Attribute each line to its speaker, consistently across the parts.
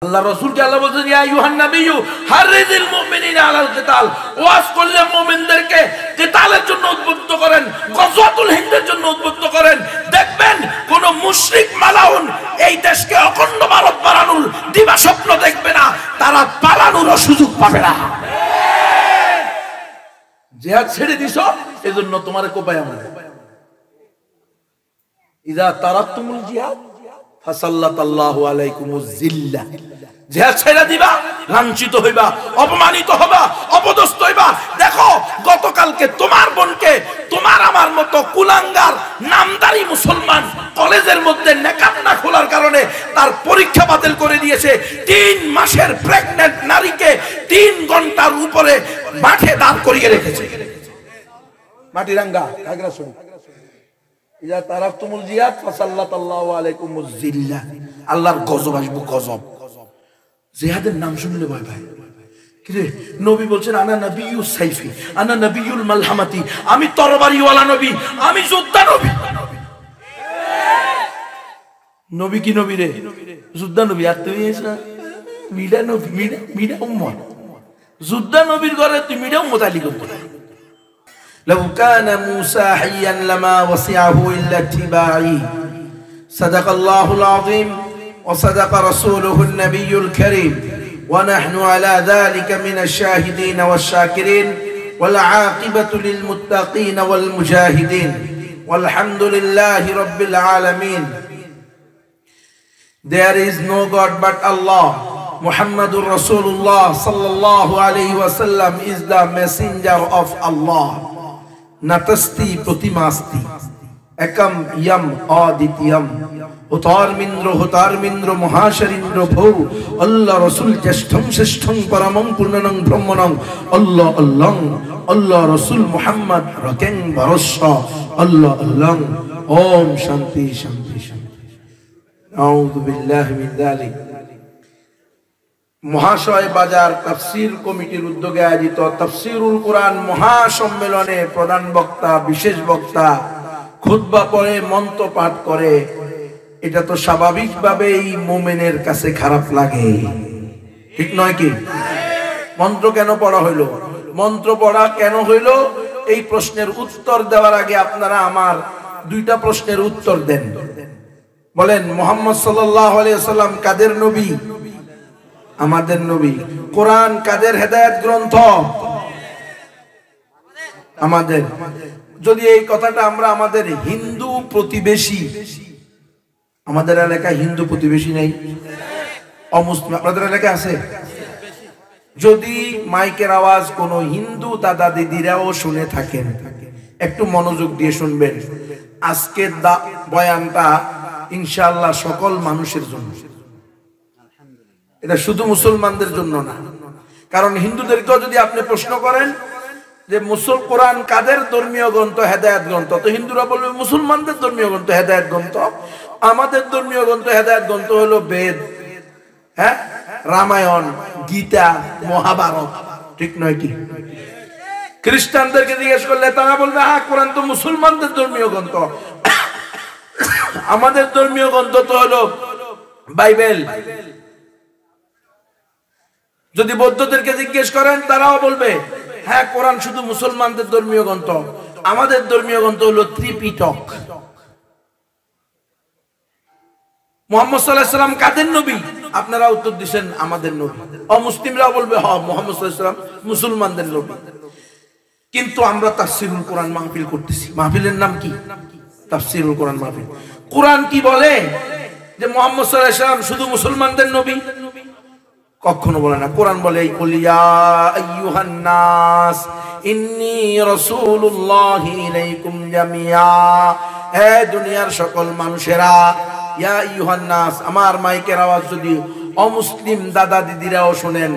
Speaker 1: আল্লাহ রাসূলকে আল্লাহ বলেন ইয়া আইয়ুহান নাবিয়্যু হারিযিল মুমিনিনা আলাল কিতাল, ওয়াজ করলে মুমিনদেরকে কিতালের জন্য উদ্বুদ্ধ করেন, গজওয়াতুল হিন্দের জন্য উদ্বুদ্ধ করেন। দেখবেন কোন মুশরিক মালাউন এই দেশকে অখণ্ড ভারত বানানোর দিবা স্বপ্ন দেখবে না, তারা পালানোর সুযোগ পাবে না। জিহাদ ছেড়ে দিছো এজন্য তোমারে কোপায় আমরা। ইযা তারাকতুমুল জিহাদ ফাসাল্লাতাল্লাহু আলাইকুমুজ জিল্লাহ, জিহাদ ছেড়ে দিবা লাঞ্ছিত হইবা, অপমানিত হবা, অপদস্থ হইবা। দেখো গতকালকে তোমার বোনকে তোমার আমার মতো কুলাঙ্গার নামদারি মুসলমান কলেজের মধ্যে নেকাব না খোলার কারণে তার পরীক্ষা বাতিল করে দিয়েছে। 3 মাসের প্রেগন্যান্ট নারীকে 3 ঘন্টার উপরে মাঠে দাঁড় করিয়ে রেখেছে। মাটিরাঙ্গা খাগড়াছড়ি। ইযা তারাকতুমুল জিহাদ ফাসাল্লাতাল্লাহু আলাইকুমুজ জিল্লাহ, আল্লাহর গজব আসবে, গজব। জিহাদের নাম শুনলে ভয় ভাই কিরে, নবী বলছেন আনা নবিয়্যুস সাইফি আনা নবিয়্যুল মালহামাতি, আমি তরবারিওয়ালা নবী, আমি যোদ্ধা নবী। নবী কি নবী রে? যোদ্ধা নবী। আর তুই মিডা নবী, মিডা উম্মত। যোদ্ধা নবীর ঘরে তুই মিডা উম্মত আলী করতে। لو كان موسى حيا لما وسعه إلا اتباعي صدق الله العظيم وصدق رسوله النبي الكريم ونحن على ذلك من الشاهدين والشاكرين والعاقبة للمتقين والمجاهدين والحمد لله رب العالمين. There is no God but Allah. Muhammadur Rasulullah sallallahu alayhi wa sallam is the messenger of Allah. নাতস্তি প্রতিমাস্তি একম ইয়ম অদ্বিতীয়ম হুতারমিন্দ্র মহাশরিন্দ্র ভৌ আল্লাহ রসুল জ্যেষ্ঠং শ্রেষ্ঠং পরমং পূর্ণনং ব্রহ্মণং আল্লাহ আল্লাহ আল্লাহ রসুল মুহাম্মদ রকেং ভরস্য আল্লাহ আল্লাহ। ওম শান্তি শান্তি শান্তি। আউযু বিল্লাহি মিন যালিক। মহাশয় বাজার তাফসীর কমিটির উদ্যোগে আয়োজিত তাফসীরুল কুরআন মহাসম্মেলনে প্রধান বক্তা, বিশেষ বক্তা খুতবা পড়ে, মন্ত্র পাঠ করে। এটা তো স্বাভাবিকভাবেই মুমিনের কাছে খারাপ লাগে, ঠিক নয় কি? মন্ত্র কেন পড়া হইল? মন্ত্র পড়া কেন হইল? এই প্রশ্নের উত্তর দেওয়ার আগে আপনারা আমার 2টা প্রশ্নের উত্তর দেন। বলেন, মুহাম্মদ সাল্লাল্লাহু আলাইহি ওয়াসাল্লাম কাদের নবী? আমাদের নবী। কোরআন কাদের হেদায়েত গ্রন্থ? আমাদের। যদি এই কথাটা আমরা আমাদের হিন্দু প্রতিবেশী, আমাদের এলাকায় হিন্দু প্রতিবেশী নেই, অমুসলিম আপনাদের এলাকায় আছে, যদি মাইকের আওয়াজ কোন হিন্দু দাদা দিদিরাও শুনে থাকেন, একটু মনোযোগ দিয়ে শুনবেন। আজকের বয়ানটা ইনশাআল্লাহ সকল মানুষের জন্য, এটা শুধু মুসলমানদের জন্য না। কারণ হিন্দুদেরকেও যদি আপনি প্রশ্ন করেন যে কোরআন কাদের ধর্মীয় গ্রন্থ, হেদায়েত গ্রন্থ, তো হিন্দুরা বলবে মুসলমানদের ধর্মীয় গ্রন্থ, হেদায়েত গ্রন্থ। আমাদের ধর্মীয় গ্রন্থ, হেদায়েত গ্রন্থ হলো বেদ, হ্যাঁ, রামায়ণ, গীতা, মহাভারত, ঠিক নয় কি? খ্রিস্টানদেরকে জিজ্ঞেস করলে তারা বলবে হ্যাঁ, কোরআন তো মুসলমানদের ধর্মীয় গ্রন্থ, আমাদের ধর্মীয় গ্রন্থ তো হলো বাইবেল। যদি বৌদ্ধদেরকে জিজ্ঞেস করেন তারাও বলবে হ্যাঁ, কোরআন শুধু মুসলমানদের ধর্মীয় গ্রন্থ, আমাদের ধর্মীয় গ্রন্থ হলো ত্রিপিটক। মুহাম্মদ সাল্লাল্লাহু আলাইহি ওয়াসাল্লাম কাদের নবী? আপনারা উত্তর দিবেন আমাদের নবী। অমুসলিমরাও বলবে হ্যাঁ, মুহাম্মদ সাল্লাল্লাহু আলাইহি ওয়াসাল্লাম মুসলমানদের নবী। কিন্তু আমরা তাফসীরুল কোরআন মাহফিল করতেছি। মাহফিলের নাম কি? তাফসীরুল কোরআন মাহফিল। কোরআন কি বলে যে মুহাম্মদ সাল্লাল্লাহু আলাইহি ওয়াসাল্লাম শুধু মুসলমানদের নবী? কখনো বলে না। কোরআন বলে ইয়া আইয়ুহান নাস ইন্নী রাসূলুল্লাহি ইলাইকুম জামিয়া, হে দুনিয়ার সকল মানুষেরা, ইয়া আইয়ুহান নাস, আমার মাইকের আওয়াজ যদি অমুসলিম দাদা দিদিরাও শুনেন,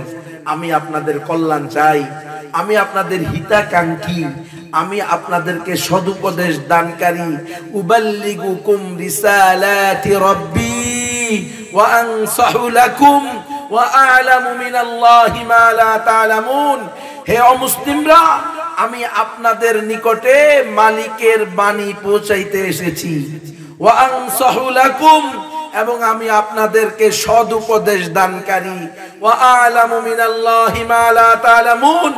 Speaker 1: আমি আপনাদের কল্যাণ চাই, আমি আপনাদের হিতাকাঙ্ক্ষী, আমি আপনাদেরকে সদুপদেশ দানকারী। উবাল্লিগুকুম রিসালাতি রাব্বি ওয়া আনসাহু লাকুম ওয়া আ'লামু মিনাল্লাহি মা লা তা'লামুন। হে অমুসলিমরা, আমি আপনাদের নিকটে মালিকের বাণী পৌঁছাইতে এসেছি। ওয়া আনসাহু লাকুম, এবং আমি আপনাদেরকে সদুপদেশ দানকারী। ওয়া আ'লামু মিনাল্লাহি মা লা তা'লামুন,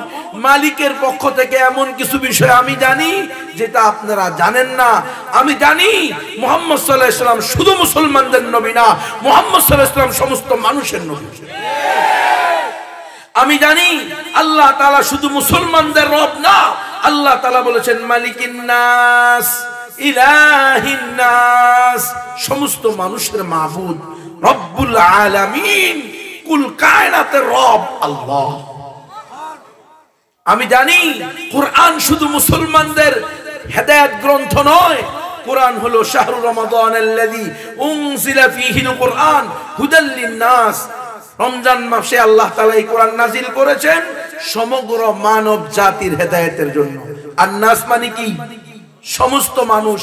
Speaker 1: মালিকের পক্ষ থেকে এমন কিছু বিষয় আমি জানি যেটা আপনারা জানেন না। আমি জানি মুহাম্মদ সাল্লাল্লাহু আলাইহি ওয়াসাল্লাম শুধু মুসলমানদের নবী না, মুহাম্মদ সাল্লাল্লাহু আলাইহি ওয়াসাল্লাম সমস্ত মানুষের নবী। আমি জানি আল্লাহ তাআলা শুধু মুসলমানদের রব না, আল্লাহ তাআলা বলেছেন মালিকিন নাস ইলাহিন নাস, সমস্ত মানুষের মাবুদ, রব্বুল আলামিন, কুল কায়নাতের রব আল্লাহ। আমি জানি কোরআন শুধু মুসলমানদের হেদায়েত গ্রন্থ নয়, কোরআন হলো শাহরু রমাদানাল্লাযী উনজিলা ফীহিল কুরআন হুদাল লিন-নাস। রমজান মাসে আল্লাহ তাআলা এই কোরআন নাজিল করেছেন সমগ্র মানব জাতির হেদায়েতের জন্য। আর নাস মানে কি? সমস্ত মানুষ।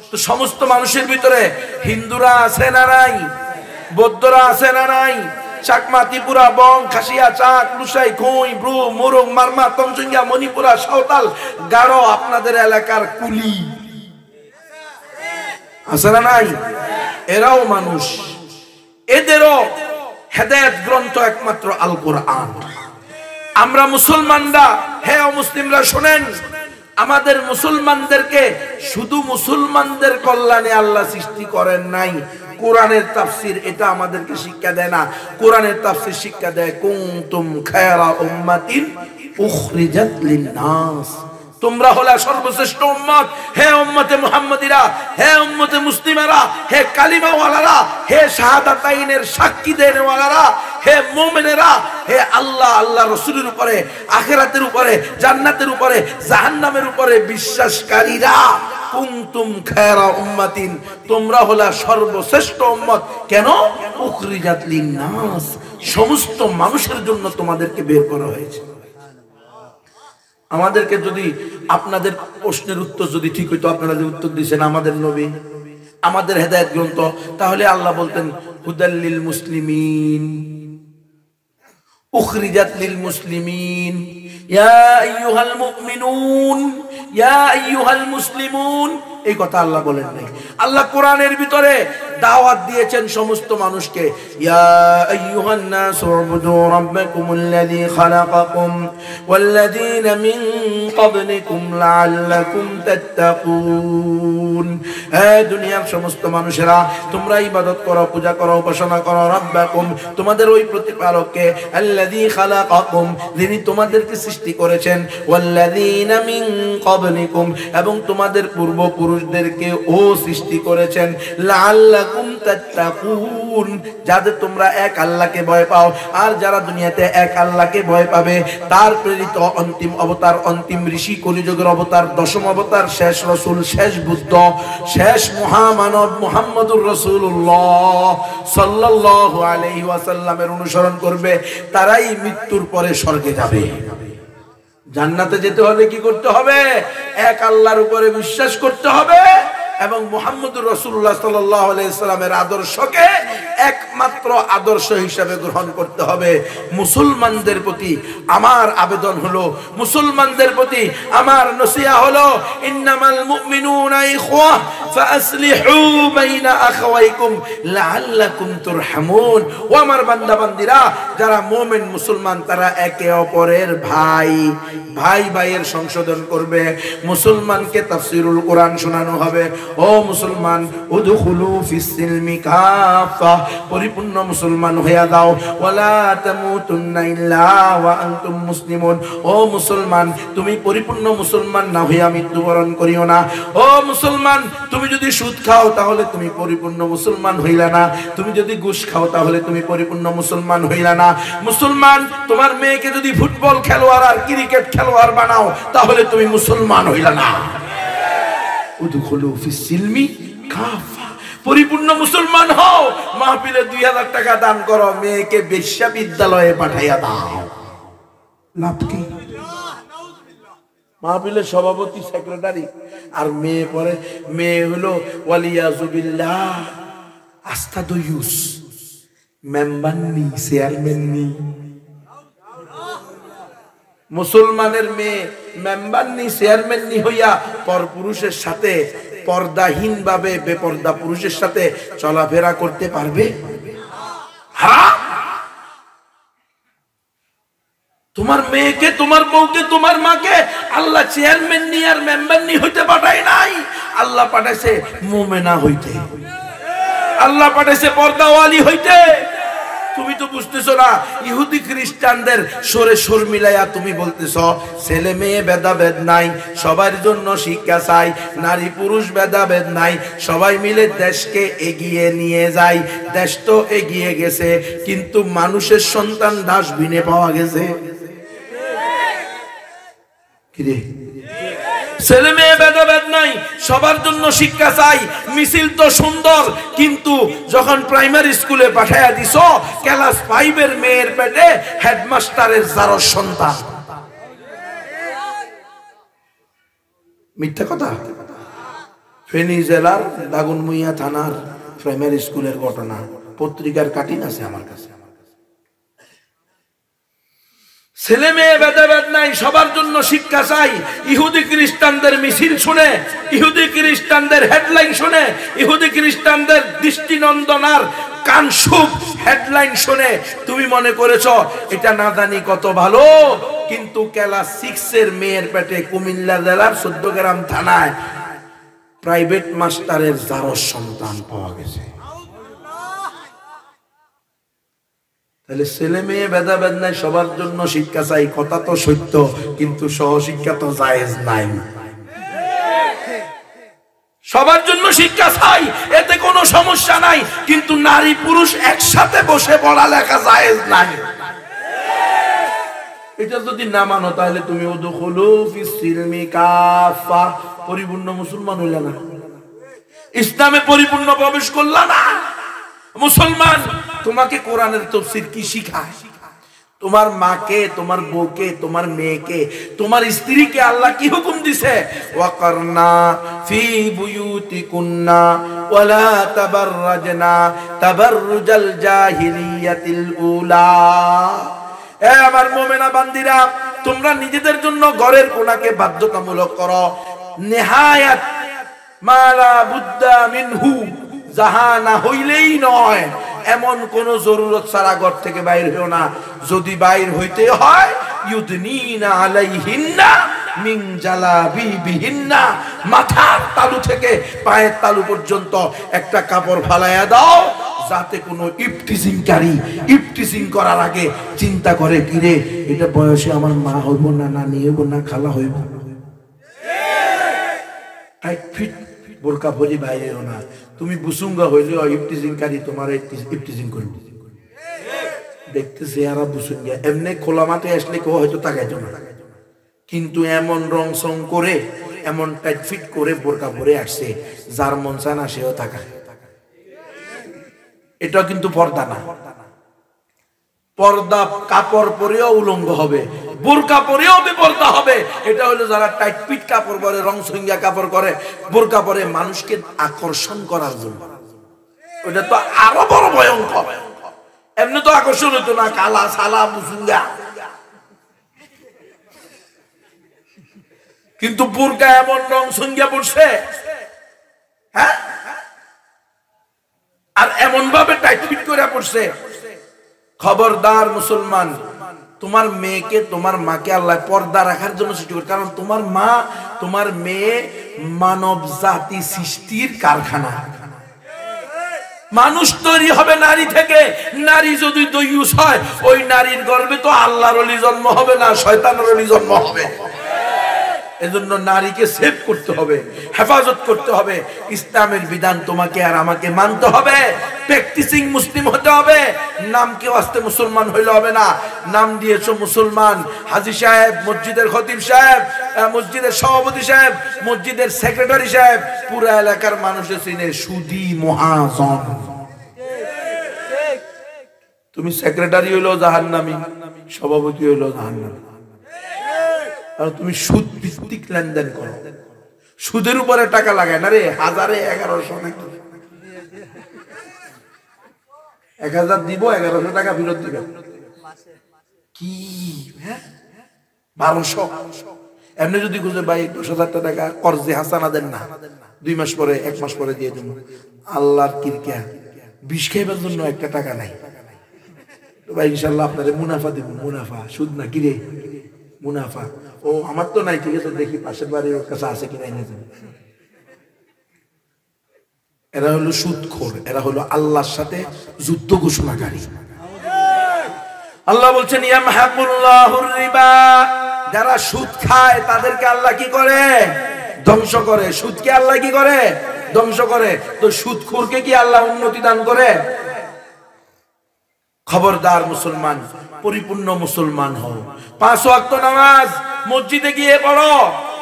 Speaker 1: তো সমস্ত মানুষের ভিতরে হিন্দুরা আছে না নাই? বৌদ্ধরা আছে না নাই? চাকমা, ত্রিপুরা, বং, খাসিয়া, চাক, লুসাই, খোই, ব্রু, মোরং, মারমা, তঞ্চঙ্গিয়া, মণিপুরা, সাঁওতাল, গারো, আপনাদের এলাকার কুলি আছে না নাই? এরাও মানুষ। এদেরও হেদায়েত গ্রন্থ একমাত্র আল কোরআন। আমরা মুসলমানরা, হে মুসলিমরা শোনেন, আমাদের মুসলমানদেরকে শুধু মুসলমানদের কল্যাণে আল্লাহ সৃষ্টি করেন নাই। কোরআনের তাফসীর এটা আমাদেরকে শিক্ষা দেয় না। কোরআনের তাফসীর শিক্ষা দেয় কুনতুম খায়রা উম্মাতিন উখরিজাত লিন-নাস, তোমরা হলা সর্বশ্রেষ্ঠ উম্মত। হে উম্মতে মুহাম্মাদিরা, হে উম্মতে মুসলিমারা, হে কালিমাওয়ালারা, হে শাহাদাতাইনের সাক্ষী দেনেওয়ালারা, হে মুমিনেরা, হে আল্লাহ, আল্লাহ রাসূলের উপরে, আখিরাতের উপরে, জান্নাতের উপরে, জাহান্নামের উপরে বিশ্বাসকারীরা, কুনতুম খায়রা উম্মাতিন, তোমরা হলা সর্বশ্রেষ্ঠ উম্মত। কেন? উখরিজাত লিন-নাস, সমস্ত মানুষের জন্য তোমাদেরকে বের করা হয়েছে। আমাদেরকে যদি আপনাদের প্রশ্নের উত্তর যদি ঠিক হইতো, আপনারা যে উত্তর দিয়েছেন আমাদের নবী, আমাদের হেদায়েত গ্রন্থ, তাহলে আল্লাহ বলতেন হুদাল লিল মুসলিমিন, উখরিজাত লিল মুসলিমিন, ইয়া আইয়ুহাল মুমিনুন, ইয়া আইয়ুহাল মুসলিমুন। এই কথা আল্লাহ বলেন নাই। আল্লাহ কোরআনের ভিতরে দাওয়াত দিয়েছেন সমস্ত মানুষকে, ইয়া আইয়ুহান নাস উবুদু রাব্বাকুমুল্লাযী খালাকাকুম ওয়াল্লাযীনা মিন ক্বাবলিকুম লাআল্লাকুম তাত্তাকুন। হে দুনিয়ার সমস্ত মানুষেরা, তোমরা ইবাদত করো, পূজা করো, উপাসনা করো রাব্বাকুম, তোমাদের ওই প্রতিপালককে, আল্লাযী খালাকাকুম, যিনি তোমাদেরকে সৃষ্টি করেছেন, ওয়াল্লাযীনা মিন ক্বাবলিকুম, এবং তোমাদের পূর্বপুরুষদেরকে ও সৃষ্টি করেছেন, লাআল্লাকুম তাত্তাকুন, যাতে তোমরা এক আল্লাহকে ভয় পাও। আর যারা দুনিয়াতে এক আল্লাহকে ভয় পাবে, তার প্রেরিত অন্তিম অবতার, অন্তিম ঋষি, কলিযুগের অবতার, দশম অবতার, শেষ রাসূল, শেষ বুদ্ধ, শেষ মহামানব মুহাম্মদুর রাসূলুল্লাহ সাল্লাল্লাহু আলাইহি ওয়াসাল্লামের অনুসরণ করবে, তারাই মৃত্যুর পরে স্বর্গে যাবে। জান্নাতে যেতে হলে কি করতে হবে? এক আল্লাহর উপরে বিশ্বাস করতে হবে এবং মুহাম্মদুর রাসূলুল্লাহ সাল্লাল্লাহু আলাইহি সাল্লামের আদর্শকে একমাত্র আদর্শ হিসেবে গ্রহণ করতে হবে। মুসলমানদের প্রতি আমার আবেদন হলো, মুসলমানদের প্রতি আমার নসিহা হলো, ইন্নামাল মুমিনুনা ইখওয়া ফাসলিহু বাইনা আখাওয়াইকুম লাআল্লাকুম তুরহামুন। ও আমার বান্দা বান্দীরা, যারা মুমিন মুসলমান, তারা একে অপরের ভাই, ভাই ভাইয়ের সংশোধন করবে। মুসলমানকে তাফসীরুল কোরআন শোনানো হবে। ও মুসলমান, উদখুলু ফিস সিলমি কাফা, পরিপূর্ণ মুসলমান হইয়া দাও। ওয়ালা তামুতুন্না ইল্লা ওয়া আনতুম মুসলিমুন, ও মুসলমান, তুমি পরিপূর্ণ মুসলমান না হইয়া মৃত্যুবরণ করিও না। ও মুসলমান, তুমি যদি সুদ খাও তাহলে তুমি পরিপূর্ণ মুসলমান হইলা না। তুমি যদি ঘুষ খাও তাহলে তুমি পরিপূর্ণ মুসলমান হইলা না। মুসলমান, তোমার মেয়েকে যদি ফুটবল খেলোয়াড় আর ক্রিকেট খেলোয়াড় বানাও তাহলে তুমি মুসলমান হইলা না। উদখুলু ফিস সিলমি কাফা, পরিপূর্ণ মুসলমান হও। মাহফিলে 2000 টাকা দান করো, মেয়েকে বেশ্যা বিদ্যালয়ে পাঠাইয়া দাও, লাভ কি? মাহফিলের সভাপতি, সেক্রেটারি, আর মেয়ে পরে, মেয়ে হলো ওয়ালিয়াজুবিল্লাহ আস্তাদুয়ুস, মেম্বার নি, চেয়ারম্যান নি। মুসলমানের মেয়ে মেম্বার নি, চেয়ারম্যান নি হইয়া পরপুরুষের সাথে পর্দাহীন ভাবে বেপর্দা পুরুষের সাথে চলাফেরা করতে পারবে? হারাম। তোমার মেয়েকে, তোমার বউকে, তোমার মাকে আল্লাহ চেয়ারম্যান নি আর মেম্বার নি হইতে পাঠায় নাই, আল্লাহ পাঠাইছে মুমিনা হইতে, আল্লাহ পাঠাইছে পর্দাওয়ালি হইতে। তুমি তো বুঝতেছো না, ইহুদি খ্রিস্টানদের সরে সুর মিলাইয়া তুমি বলতেছো ছেলে মেয়ে ভেদাভেদ নাই, সবার জন্য শিক্ষা চাই, নারী পুরুষ ভেদাভেদ নাই, সবাই মিলে দেশকে এগিয়ে নিয়ে যায়। দেশ তো এগিয়ে গেছে, কিন্তু মানুষের সন্তান ডাস্টবিনে পাওয়া গেছে। কিরে, ছেলে মেয়ে ভেদাভেদ নাই, সবার জন্য শিক্ষা চাই, মিছিল তো সুন্দর, কিন্তু যখন প্রাইমারি স্কুলে পাঠাইয়া দিছো, ক্লাস 5 এর মেয়ের পেটে হেডমাস্টারের জারর সন্তান। মিথ্যা কথা। ফেনী জেলার দাগনভূঞা থানার প্রাইমারি স্কুলের ঘটনা, পত্রিকার কাটিং আছে আমার কাছে। ছেলে মেয়ে ভেদাভেদ নাই, সবার জন্য শিক্ষা চাই। ইহুদি খ্রিস্টানদের মিছিল শুনে, ইহুদি খ্রিস্টানদের হেডলাইন শুনে, ইহুদি খ্রিস্টানদের দৃষ্টিনন্দনার কানসুক হেডলাইন শুনে তুমি মনে করেছো এটা না জানি কত ভালো, কিন্তু ক্লাস 6 এর মেয়ের পেটে কুমিল্লা জেলার 14 গ্রাম থানায় প্রাইভেট মাস্টারের জারজ সন্তান পাওয়া গেছে। তাহলে ছেলে মেয়ে ভেদাভেদ নাই, সবার জন্য শিক্ষা চাই, কথা তো সত্য, কিন্তু সহশিক্ষা তো জায়েজ নাই। সবার জন্য শিক্ষা চাই, এতে কোনো সমস্যা নাই, কিন্তু নারী পুরুষ একসাথে বসে পড়ালেখা জায়েজ নাই। এটা যদি না মানো তাহলে তুমি উদখুলু ফিস সিলমি কাফা, পরিপূর্ণ মুসলমান হইলা না, ইসলামে পরিপূর্ণ প্রবেশ করলা না। মুসলমান, তোমাকে কোরআনের তাফসীর কি শিখায়? তোমার মাকে, তোমার বউকে, তোমার মেয়েকে, তোমার স্ত্রীকে আল্লাহ কি হুকুম দিছে? ওয়াকারনা ফি বুয়ুতিকুন্না ওয়ালা তাবাররাজনা তাবাররুজাল জাহিলিয়াতিল উলা। এ আমার মুমিনা বান্দিরা, তোমরা নিজেদের জন্য ঘরের কোনাকে বাধ্যতামূলক করো, নেহায়াত মালা বুদ্দা মিনহু, যাহা না হইলেই নয় এমন কোন জরুরত ছাড়া ঘর থেকে বাইর হইও না। যদি বাইর হইতে হয় ইউদনিনা আলাইহিন্না মিন জালাবিবিহিন্না, মাথার তালু থেকে পায়ের তালু পর্যন্ত একটা কাপড় ফালাইয়া দাও, যাতে কোনো ইফতিজিংকারী ইফতিজিং করার আগে চিন্তা করে, কিরে এটা বয়সে আমার মা হইব না, নানি হইব না, খালা হইব। টাইট ফিট বোরকা পরি বাইরেও না। তুমি বুসুঙ্গা হইলেও ইফতিজিংকারী তোমার ইফতিজিং করবে। দেখতেছি আর বুসুঙ্গা এমনি খোলা মাঠে আসলে কেউ হয়তো তাকাইতো না, কিন্তু এমন রং সং করে, এমন টাইট ফিট করে বোরকা পরে আসছে, যার মন চায় না সেও তাকায়। এটা কিন্তু পর্দা না। পর্দা কাপড় পরেও উলঙ্গ হবে, বোরকা পরেও বেপর্দা হবে। এটা হলো যারা টাইট ফিট কাপড় পরে, রং সঙ্গিয়া কাপড় করে, বোরকা পরে মানুষকে আকর্ষণ করার জন্য। ওটা তো আরো বড় ভয়ঙ্কর। এমনি তো আকর্ষণ হতো না, কালা সালা মুসুঙ্গা, কিন্তু বোরকা এমন রং সঙ্গিয়া পড়ছে, হ্যাঁ, আর এমন ভাবে টাইট ফিট করে পড়ছে। খবরদার মুসলমান, তোমার মেয়েকে, তোমার মাকে আল্লাহ পর্দা রাখার জন্য সৃষ্টি করে, কারণ তোমার মা, তোমার মেয়ে মানব জাতি সৃষ্টির কারখানা। মানুষ তৈরি হবে নারী থেকে। নারী যদি দয়ুস হয়, ওই নারীর গর্ভে তো আল্লাহর ওলি জন্ম হবে না, শয়তানের ওলি জন্ম হবে। এজন্য নারীকে সেভ করতে হবে, হেফাজত করতে হবে। ইসলামের বিধান তোমাকে আর আমাকে মানতে হবে, প্র্যাকটিসিং মুসলিম হতে হবে। নাম কেউ আসতে মুসলমান হইলে হবে না। নাম দিয়েছো মুসলমান, হাজী সাহেব, মসজিদের খতিব সাহেব, মসজিদের সভাপতি সাহেব, মসজিদের সেক্রেটারি সাহেব, পুরো এলাকার মানুষের চিনে সুদী মহাজন। তুমি সেক্রেটারি হইলো জাহান্নামী, সভাপতি হইলো জাহান্নামী। আর তুমি সুদ ভিত্তিক লেনদেন করো, সুদের উপরে টাকা লাগায় না রে, 1000 1100 নাকি 1000 দিব, 1100 টাকা ফেরত দিবে কি? হ্যাঁ, 1200। এমনি যদি খুঁজে ভাই 10,000 টাকা কর্জে হাসানা দেন না, 2 মাস পরে 1 মাস পরে দিয়ে দেবো। আল্লাহর কিরকিয়া বিষ খাইবার জন্য একটা টাকা নাই ভাই, ইনশাল্লাহ আপনাদের মুনাফা দেব। মুনাফা, সুদ না কিরে, মুনাফা। ও আমার তো নাই, ঠিক আছে, দেখি পাশের বাড়ির ওর কাছে আছে কিনা এনে দেব। এরা হলো সুদখোর, এরা হলো আল্লাহর সাথে যুদ্ধ ঘোষণাকারী। আল্লাহ বলছেন ইয়ামহাকুল্লাহুর রিবা, যারা সুদ খায় তাদেরকে আল্লাহ কি করে? ধ্বংস করে। সুদকে আল্লাহ কি করে? ধ্বংস করে। তো সুদখোরকে কি আল্লাহ উন্নতি দান করে? খবরদার মুসলমান, পরিপূর্ণ মুসলমান হও। 5 ওয়াক্ত নামাজ মসজিদে গিয়ে পড়ো।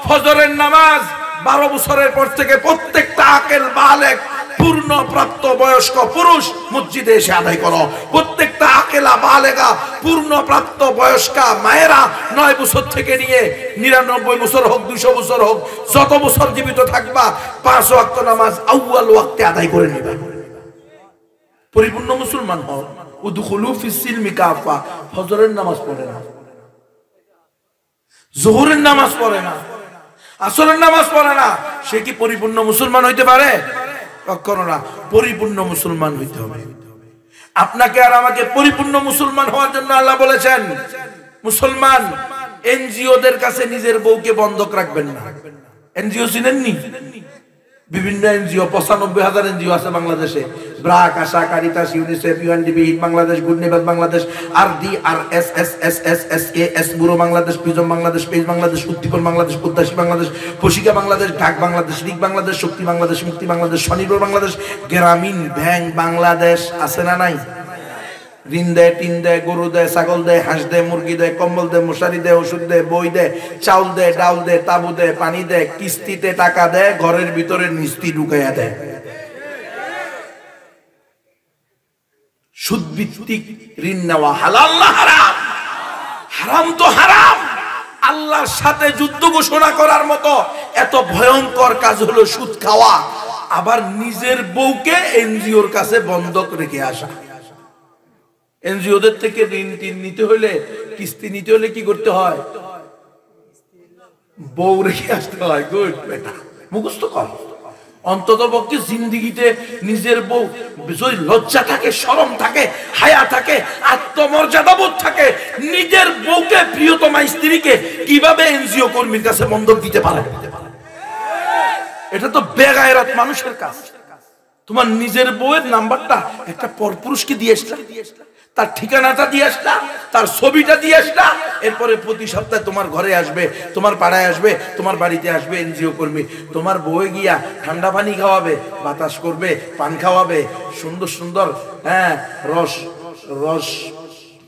Speaker 1: ফজরের নামাজ 12 বছরের পর থেকে প্রত্যেকটা আকেল বালেগ পূর্ণ প্রাপ্ত বয়স্ক পুরুষ মসজিদে এসে আদায় করো। প্রত্যেকটা আকেলা বালেগা পূর্ণ প্রাপ্ত বয়স্কা মায়েরা 9 বছর থেকে নিয়ে 99 বছর হোক, 200 বছর হোক, যত বছর জীবিত থাকবা 5 ওয়াক্ত নামাজ আউয়াল ওয়াক্তে আদায় করে নিবা। পরিপূর্ণ মুসলমান হও। উদখুলু ফিস সিলমি কাফা। ফজরের নামাজ পড়ে না, যোহরের নামাজ পড়ে না, আসরের নামাজ পড়ে না, সে কি পরিপূর্ণ মুসলমান হইতে পারে? কখনো না। পরিপূর্ণ মুসলমান হইতে হবে। আপনাকে আর আমাকে পরিপূর্ণ মুসলমান হওয়ার জন্য আল্লাহ বলেছেন, মুসলমান এনজিওদের কাছে নিজের বউকে বন্ধক রাখবেন না। এনজিও চিনেননি? বিভিন্ন এনজিও, 95,000 এনজিও আছে বাংলাদেশে। BRAC, ASA, Caritas, UNICEF, UNDP, HEED Bangladesh, Good Neighbours Bangladesh, RDRSSSSK, BURO Bangladesh, Prism Bangladesh, Page Bangladesh, Uddipan Bangladesh, Uddashi Bangladesh, ফসিকা বাংলাদেশ, ঢাক বাংলাদেশ, রিক বাংলাদেশ, শক্তি বাংলাদেশ, মুক্তি বাংলাদেশ, স্বনির্ভর বাংলাদেশ, গ্রামীণ ব্যাংক বাংলাদেশ। আছে না নাই? ঋণ দেয়, টিন দেয়, গরু দেয়, ছাগল দেয়, হাঁস দেয়, মুরগি দেয়, কম্বল দেয়, মশারি দেয়, ওষুধ দেয়, বই দেয়, চাউল দেয়, ডাউল দেয়, তাবু দেয়, পানি দেয়, কিস্তিতে টাকা দেয়, ঘরের ভিতরে নিস্তি ঢুকাইয়া দেয়। সুদ ভিত্তিক ঋণ নেওয়া হালাল না হারাম? হারাম তো হারাম। আল্লাহর সাথে যুদ্ধ ঘোষণা করার মতো এত ভয়ঙ্কর কাজ হলো সুদ খাওয়া। আবার নিজের বউকে এনজিওর কাছে বন্ধক রেখে আসা। এনজিওদের থেকে ঋণ নিতে হলে, কিস্তি নিতে হলে কি করতে হয়? বউ রেখে আসতে হয়। গুড বেটা, মুখস্থ কর। অন্তত পক্ষে জিন্দিগিতে নিজের বউ যদি লজ্জা থাকে, শরম থাকে, হায়া থাকে, আত্মমর্যাদা বোধ থাকে, নিজের বউকে, প্রিয়তমা স্ত্রীকে কিভাবে এনজিও কর্মীর কাছে বন্ধক দিতে পারে? এটা তো বেগায়রত মানুষের কাজ। তোমার নিজের বউয়ের নাম্বারটা একটা পরপুরুষকে দিয়ে আসলা, তার ঠিকানাটা দিয়ে আসলা, তার ছবিটা দিয়ে আসলা, এরপরে প্রতি সপ্তাহে তোমার ঘরে আসবে, তোমার পাড়ায় আসবে, তোমার বাড়িতে আসবে এনজিও কর্মী। তোমার বউয়ে গিয়া ঠান্ডা পানি খাওয়াবে, বাতাস করবে, পান খাওয়াবে, সুন্দর সুন্দর রস রস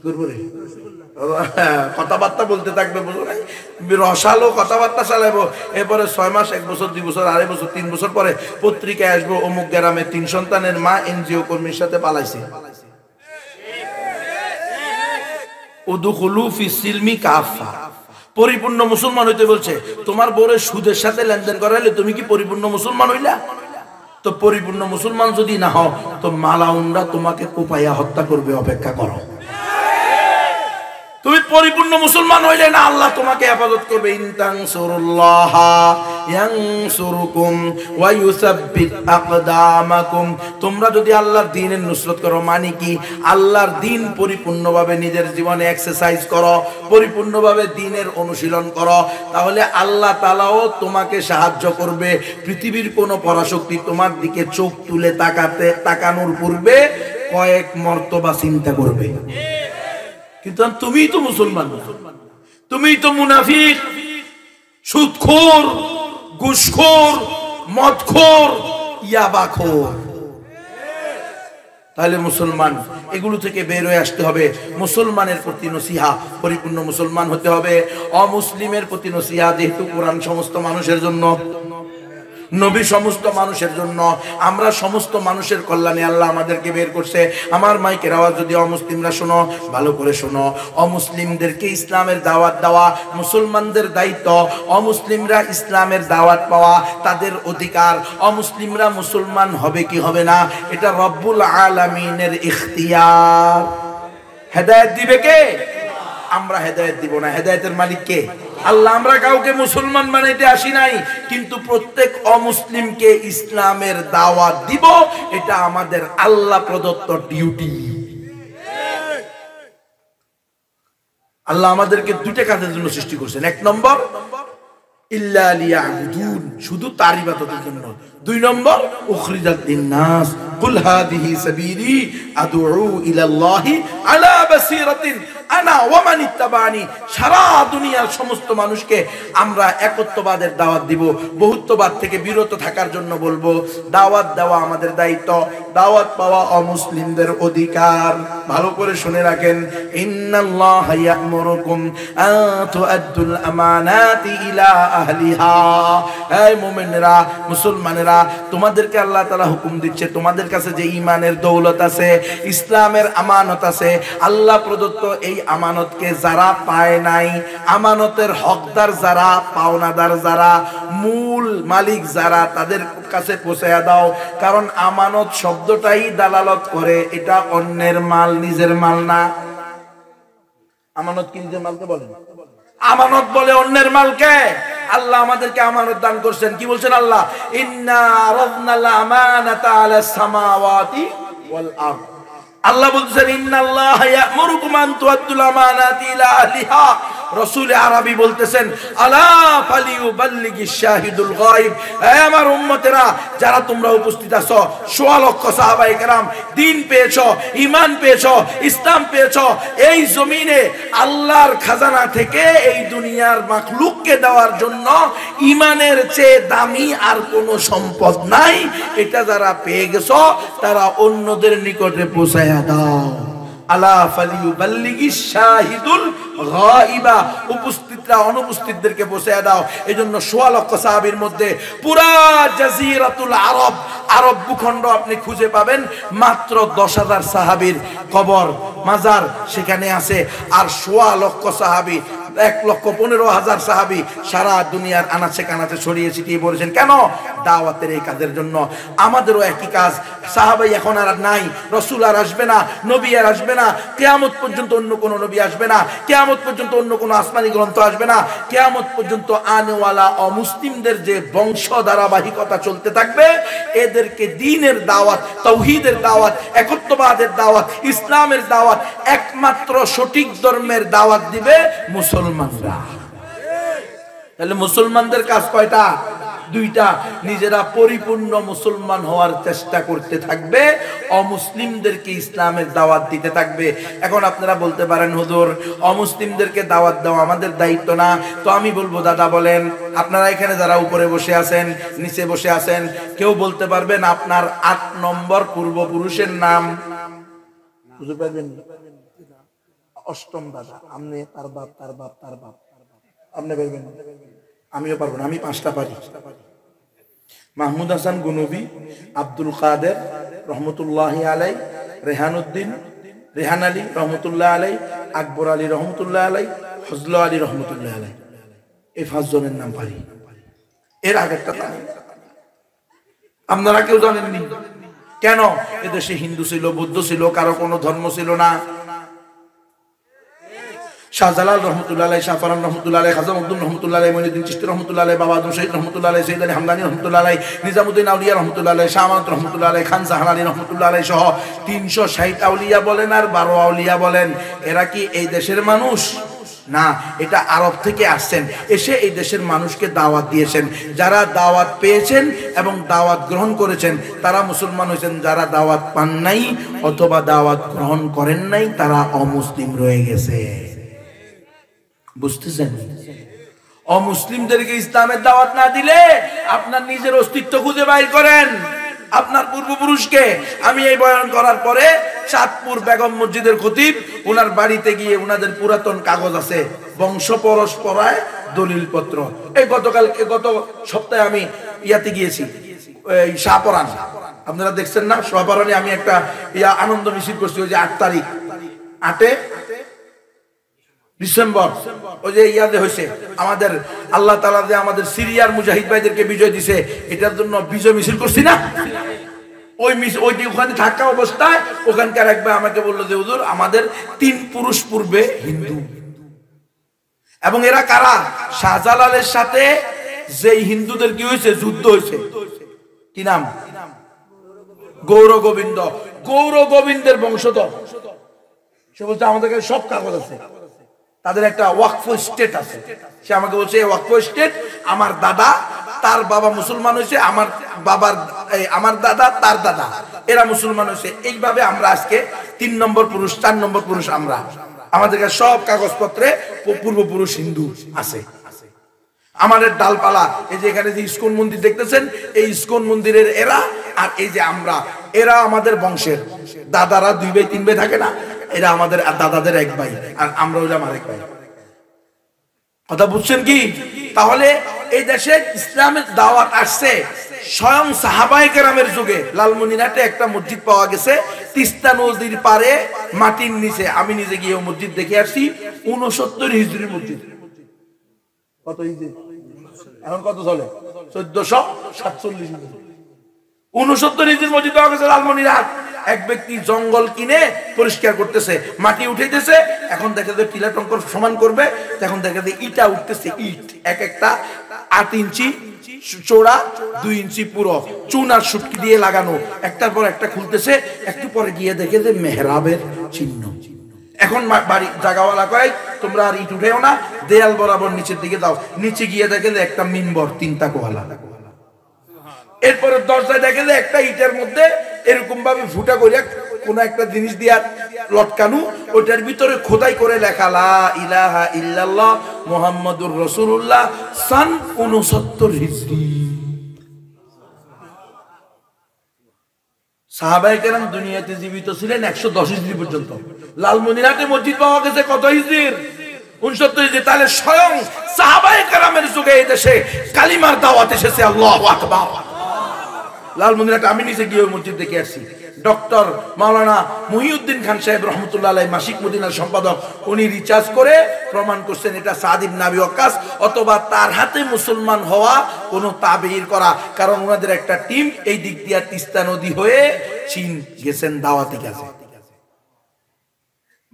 Speaker 1: করবো রে, কথাবার্তা বলতে থাকবে, বুঝলো না? রসালো কথাবার্তা চালাবো। এরপরে 6 মাস, 1 বছর, 2 বছর, 2.5 বছর, 3 বছর পরে পত্রিকায় আসবো, অমুক গ্রামে 3 সন্তানের মা এনজিও কর্মীর সাথে পালাইছে। উদখুলু ফিস সিলমি কাফা। পরিপূর্ণ মুসলমান হইতে বলছে। তোমার বউরে সুদের সাথে লেনদেন করাইলে তুমি কি পরিপূর্ণ মুসলমান হইলা? তো পরিপূর্ণ মুসলমান যদি না হও, তো মালাউনরা তোমাকে কোপাইয়া হত্যা করবে, অপেক্ষা করো। তুমি পরিপূর্ণ মুসলমান হইলে না আল্লাহ তোমাকে হেফাজত করবে। ইনতানসুরুল্লাহা ইয়ানসুরুকুম ওয়া ইউসাব্বিত আকদামাকুম। তোমরা যদি আল্লাহর দ্বীনের নুসরত করো, মানে কি? আল্লাহর দ্বীন পরিপূর্ণভাবে নিজের জীবনে এক্সারসাইজ করো, পরিপূর্ণভাবে দ্বীনের অনুশীলন করো, তাহলে আল্লাহ তাআলাও তোমাকে সাহায্য করবে। পৃথিবীর কোনো পরাশক্তি তোমার দিকে চোখ তুলে তাকানোর পূর্বে কয়েক মর্তবা চিন্তা করবে। কিন্তু তুমিই তো মুসলমান না, তুমিই তো মুনাফিক, সুদখোর, ঘুষখোর, মদখোর, ইয়াবাখোর। তাহলে মুসলমান এগুলো থেকে বের হয়ে আসতে হবে। মুসলমানের প্রতি নসিহা, পরিপূর্ণ মুসলমান হতে হবে। অমুসলিমের প্রতি নসিহা, যেহেতু কোরআন সমস্ত মানুষের জন্য, নবী সমস্ত মানুষের জন্য, আমরা সমস্ত মানুষের কল্যাণে আল্লাহ আমাদেরকে বের করছে। আমার মাইকের আওয়াজ যদি অমুসলিমরা শোনো, ভালো করে শোনো। অমুসলিমদেরকে ইসলামের দাওয়াত দেওয়া মুসলমানদের দায়িত্ব। অমুসলিমরা ইসলামের দাওয়াত পাওয়া তাদের অধিকার। অমুসলিমরা মুসলমান হবে কি হবে না, এটা রব্বুল আলামিনের ইখতিয়ার। হেদায়েত দিবে কে? আমরা হেদায়েত দিব না। হেদায়েতের মালিক কে? আল্লাহ। আমরা কাউকে মুসলমান বানাইতে আসি নাই, কিন্তু প্রত্যেক অমুসলিমকে ইসলামের দাওয়াত দিব, এটা আমাদের আল্লাহ প্রদত্ত ডিউটি। আল্লাহ আমাদেরকে দুইটা কাজের জন্য সৃষ্টি করছেন। এক নম্বর ইল্লা লিয়াবুদুন, শুধু তার ইবাদতের জন্য। দুই নম্বর উখরিজাত লিন-নাস কুল হাদিহি সাবিলি আদউ ইলাল্লাহি আলা বাসীরাতিন আনা ওয়া মান ইত্তাবানি। সারা দুনিয়ার সমস্ত মানুষকে আমরা একত্ববাদের দাওয়াত দিব, বহুত্ববাদ থেকে বিরত থাকার জন্য বলবো। দাওয়াত দেওয়া আমাদের দায়িত্ব, দাওয়াত পাওয়া অমুসলিমদের অধিকার। ভালো করে শুনে রাখেন, ইন্নাল্লাহা ইয়া'মুরুকুম আন তুআদ্দুল আমানাতি ইলা আহলিহা। এই মুমিনরা, মুসলমানেরা, তোমাদেরকে আল্লাহ তাআলা হুকুম দিচ্ছে, তোমাদের কাছে যে ঈমানের দৌলত আছে, ইসলামের আমানত আছে, আল্লাহ প্রদত্ত এই আমানতকে যারা পায় নাই, আমানতের হকদার যারা, পাওনাদার যারা, মূল মালিক যারা, তাদের কাছে পৌঁছায়া দাও। কারণ আমানত শব্দটাই দালালত করে এটা অন্যের মাল, নিজের মাল না। আমানত কি নিজের মালকে বলেন? আমানত বলে অন্যের মালকে। আল্লাহ আমাদেরকে আমানত দান করছেন। কি বলছেন আল্লাহ? ইন্না রাদনাল আমানাতা আলাস সামাওয়াতি ওয়াল আরদ। আল্লাহ বলছেন ইন্নাল্লাহা ইয়া'মুরুকুম আন তুআদ্দুল আমানাতি ইলা আহলিহা। রাসূল আরবি বলতেছেন আলা ফালিয়ুবাল্লিগিশ শাহিদুল গায়ব। হে আমার উম্মতেরা, যারা তোমরা উপস্থিত আছো, ১৬ লক্ষ সাহাবায়ে কেরাম, দ্বীন পেয়েছো, ঈমান পেয়েছো, ইসলাম পেয়েছো, এই জমিনে আল্লাহর খাজানা থেকে এই দুনিয়ার মাখলুককে দেওয়ার জন্য ঈমানের চেয়ে দামি আর কোনো সম্পদ নাই। এটা যারা পেয়ে গেছো, তারা অন্যদের নিকটে পৌঁছায়া দাও। আলা ফালিয়ুবাল্লিগিশ শাহিদুল গায়বা। উপস্থিতরা অনুপস্থিতদেরকে পৌঁছায়া দাও। এজন্য ১৬ লক্ষ সাহাবীর মধ্যে পুরা জাজিরাতুল আরব, আরব ভূখণ্ড আপনি খুঁজে পাবেন মাত্র ১০,০০০ সাহাবীর কবর, মাজার সেখানে আছে। আর ১৬ লক্ষ সাহাবী, ১,১৫,০০০ সাহাবী সারা দুনিয়ার আনাচে কানাচে ছড়িয়ে ছিটিয়ে পড়েছেন। কেন? দাওয়াতের এই কাজের জন্য। আমাদেরও একই কাজ। সাহাবাই এখন আর নাই, রাসূল আর আসবে না, নবী আর আসবে না, কিয়ামত পর্যন্ত অন্য কোন নবী আসবে না, কিয়ামত পর্যন্ত অন্য কোন আসমানি গ্রন্থ আসবে না, কিয়ামত পর্যন্ত আনেওয়ালা অমুসলিমদের যে বংশ ধারাবাহিকতা চলতে থাকবে, এদেরকে দ্বীনের দাওয়াত, তাওহীদের দাওয়াত, একত্ববাদের দাওয়াত, ইসলামের দাওয়াত, একমাত্র সঠিক ধর্মের দাওয়াত দিবে মুসলমানরা। তাহলে মুসলমানদের কাজ কয়টা? দুইটা। নিজেরা পরিপূর্ণ মুসলমান হওয়ার চেষ্টা করতে থাকবে, অমুসলিমদেরকে ইসলামের দাওয়াত দিতে থাকবে। এখন আপনারা বলতে পারেন, হুজুর অমুসলিমদেরকে দাওয়াত দেওয়া আমাদের দায়িত্ব না। তো আমি বলবো, দাদা বলেন, আপনারা এখানে যারা উপরে বসে আছেন, নিচে বসে আছেন, কেউ বলতে পারবেন আপনার ৮ নম্বর পূর্বপুরুষের নাম? বুঝতে পারবেন? অষ্টম দাদা, আপনি তার বাপ, তার বাপ, তার বাপ, আপনি পারবেন? আমিও পারবো না, আমি ৫টা পারি। মাহমুদ হাসান গুনবি, আব্দুল কাদের রহমতুল্লাহি আলাই, রেহানুদ্দিন, রেহান আলী রহমতুল্লাহ আলাই, আকবর আলী রহমতুল্লাহ আলাই, ফজল আলী রহমতুল্লাহ আলাই। এই ৫ জনের নাম পারি। এর আগেরটা জানি আপনারা কেউ জানেননি। কেন? এদেশে হিন্দু ছিল, বৌদ্ধ ছিল, কারো কোনো ধর্ম ছিল না। শাহজালাল রহমতুল্লাহ আলাই, শাহফরান রহমতুল্লাহ আলাই, খাজা মখদুম রহমতুল্লাহ আলাই, মঈনুদ্দিন চিশতি রহমতুল্লাহ আলাই, বাবা আদম শহীদ রহমতুল্লাহ আলাই, সৈয়দ আলী হামদানি রহমতুল্লাহ আলাই, নিজামুদ্দিন আউলিয়া রহমতুল্লাহ আলাই, শাহ আমানত রহমতুল্লাহ আলাই, খান জাহান আলী রহমতুল্লাহ আলাই সহ ৩৬০ আউলিয়া বলেন আর ১২ আউলিয়া বলেন, এরা কি এই দেশের মানুষ? না, এটা আরব থেকে আসছেন, এসে এই দেশের মানুষকে দাওয়াত দিয়েছেন। যারা দাওয়াত পেয়েছেন এবং দাওয়াত গ্রহণ করেছেন তারা মুসলমান হয়েছেন। যারা দাওয়াত পান নাই অথবা দাওয়াত গ্রহণ করেন নাই, তারা অমুসলিম রয়ে গেছে। বুঝতেছেন? অমুসলিমদেরকে ইসলামের দাওয়াত না দিলে আপনার নিজের অস্তিত্ব খুঁজে বাইর করেন। আপনার পূর্বপুরুষকে আমি এই বয়ান করার পরে চাঁদপুর বেগম মসজিদের খতিব, ওনার বাড়িতে গিয়ে ওনাদের পুরাতন কাগজ আছে, বংশ পরস্পরায় দলিল পত্র। এই গত সপ্তাহে আমি ইয়াতে গিয়েছি, এই শাহপরান, আপনারা দেখছেন না? শাহপরানে আমি একটা আনন্দ মিছিল করছি, ওই যে ৮ তারিখ, ৮ ডিসেম্বর, ওই যে ইয়াদে হয়েছে আমাদের, আল্লাহ তাআলা যে আমাদের সিরিয়ার মুজাহিদ ভাইদেরকে বিজয় দিছে, এটার জন্য বিজয় মিছিল করছি না? ওইটি ওখানে থাকা অবস্থায় ওখানকার একবার আমাকে বললো যে হুজুর আমাদের ৩ পুরুষ পূর্বে হিন্দু, এবং এরা কারা? শাহজালালের সাথে যে হিন্দুদের কি হয়েছে, যুদ্ধ হয়েছে, কি নাম? গৌর গোবিন্দ। গৌর গোবিন্দের বংশধর। সে বলছে আমাদের কাছে সব কাগজ আছে, তাদের একটা ওয়াকফ স্টেট আছে। সে আমাকে বলছে এই ওয়াকফ স্টেট আমার দাদা, তার বাবা মুসলমান হয়েছে, আমার দাদা, তার দাদা, এরা মুসলমান হয়েছে। এইভাবে আমরা আজকে 3 নম্বর পুরুষ, 4 নম্বর পুরুষ আমরা। আমাদের কাছে সব কাগজপত্রে পূর্বপুরুষ হিন্দু আছে। আমাদের ডালপালা, এই যে এখানে যে ইস্কন মন্দির দেখতেছেন, এই ইস্কন মন্দিরের এরা আর এই যে আমরা, এরা আমাদের বংশের। দাদারা 2 ভাই 3 ভাই থাকে না, এরা আমাদের দাদাদের 1 ভাই, আর আমরা হইলাম আরেক ভাই। কথা বুঝছেন কি? তাহলে এই দেশে ইসলামের দাওয়াত আসছে স্বয়ং সাহাবায়ে কেরামের যুগে। লালমনিরহাটে একটা মসজিদ পাওয়া গেছে তিস্তা নদীর পারে মাটির নিচে। আমি নিজে গিয়ে মসজিদ দেখে আসছি। 69 হিজরির মসজিদ। কত হিজরি? এখন কত চলে? 1447 হিজরি। 69 হিজরির মসজিদ পাওয়া গেছে লালমনিরহাট। এক ব্যক্তি জঙ্গল কিনে পরিষ্কার করতেছে, মাটি উঠাইতেছে। এখন দেখে যে টিলা টঙ্কর সমান করবে, এখন দেখে যে ইটা উঠতেছে। ইট এক একটা 8 ইঞ্চি চওড়া, 2 ইঞ্চি পুরো, চুন আর সুটকি দিয়ে লাগানো। একটার পর একটা খুলতেছে। একটু পরে গিয়ে দেখে যে মেহরাবের চিহ্ন। এখন বাড়ি জায়গাওয়ালা কয় তোমরা আর ইট উঠেও না, দেয়াল বরাবর নিচের দিকে দাও। নিচে গিয়ে দেখে যে একটা মিম্বর 3 তাকওয়ালা। এরপরে দরজায় দেখে যে একটা ইটের মধ্যে এরকম ভাবে ফুটা করে কোন একটা জিনিস দিয়া লটকানো, ওইটার ভিতরে খোদাই করে লেখা লা ইলাহা ইল্লাল্লাহ মুহাম্মাদুর রাসূলুল্লাহ সন 69 হিজরি। সাহাবায়ে কেরাম দুনিয়াতে জীবিত ছিলেন 110 হিজরি পর্যন্ত। লালমনিরহাটে মসজিদ পাওয়া গেছে কত হিজরির? 69 হিজরি। তাহলে স্বয়ং সাহাবায়ে কেরামের যুগে এই দেশে কালিমার দাওয়াত এসেছে। আল্লাহু আকবার। লালমনিরহাটে আমি নিজে গিয়ে মসজিদ দেখে আসছি। ডক্টর মাওলানা মহিউদ্দিন খান সাহেব রহমতুল্লাহ আলাইহি মাসিক মদিনার সম্পাদক, উনি রিচার্জ করে প্রমাণ করছেন এটা সাদ ইবনে আবি ওয়াক্কাস অথবা তার হাতে মুসলমান হওয়া কোন তাবেঈর করা। কারণ ওনাদের একটা টিম এই দিক দিয়ে তিস্তা নদী হয়ে চীন গেছেন দাওয়াতি কাজে।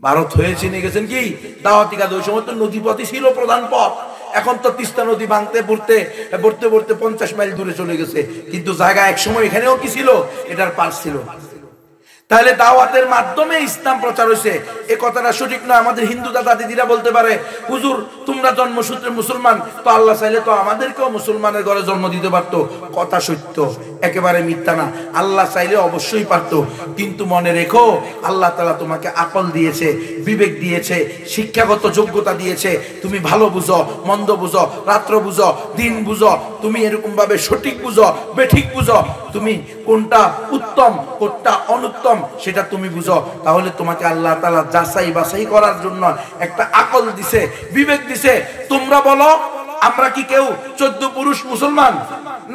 Speaker 1: ভারত হয়ে চীনে গেছেন কি দাওয়াতি কাজে। ওই সময় তো নদীপথই ছিল প্রধান পথ। এখন তো তিস্তা নদী ভাঙতে পড়তে 50 মাইল দূরে চলে গেছে। কিন্তু জায়গা এক সময় এখানেও কি ছিল, এটার পাশ ছিল। তাহলে দাওয়াতের মাধ্যমে ইসলাম প্রচার হয়েছে। এই কথাটা সঠিক নয়। আমাদের হিন্দু দাদা দিদিরা বলতে পারে হুজুর তোমরা জন্মসূত্রে মুসলমান, তো আল্লাহ চাইলে তো আমাদেরকেও মুসলমানের ঘরে জন্ম দিতে পারতো। কথা সত্য, একেবারে মিথ্যা না। আল্লাহ চাইলে অবশ্যই পারতো। কিন্তু মনে রেখো আল্লাহ তাআলা তোমাকে আকল দিয়েছে, বিবেক দিয়েছে, শিক্ষাগত যোগ্যতা দিয়েছে। তুমি ভালো বুঝো, মন্দ বুঝো, রাত্র বুঝো, দিন বুঝো। তুমি এরকম ভাবে সঠিক বুঝো, বেঠিক বুঝো। তুমি কোনটা উত্তম কোনটা অনুত্তম সেটা তুমি বুঝো। তাহলে তোমাকে আল্লাহ তাআলা যাচাই বাছাই করার জন্য একটা আকল দিছে, বিবেক দিছে। তোমরা বলো আমরা কি কেউ 14 পুরুষ মুসলমান?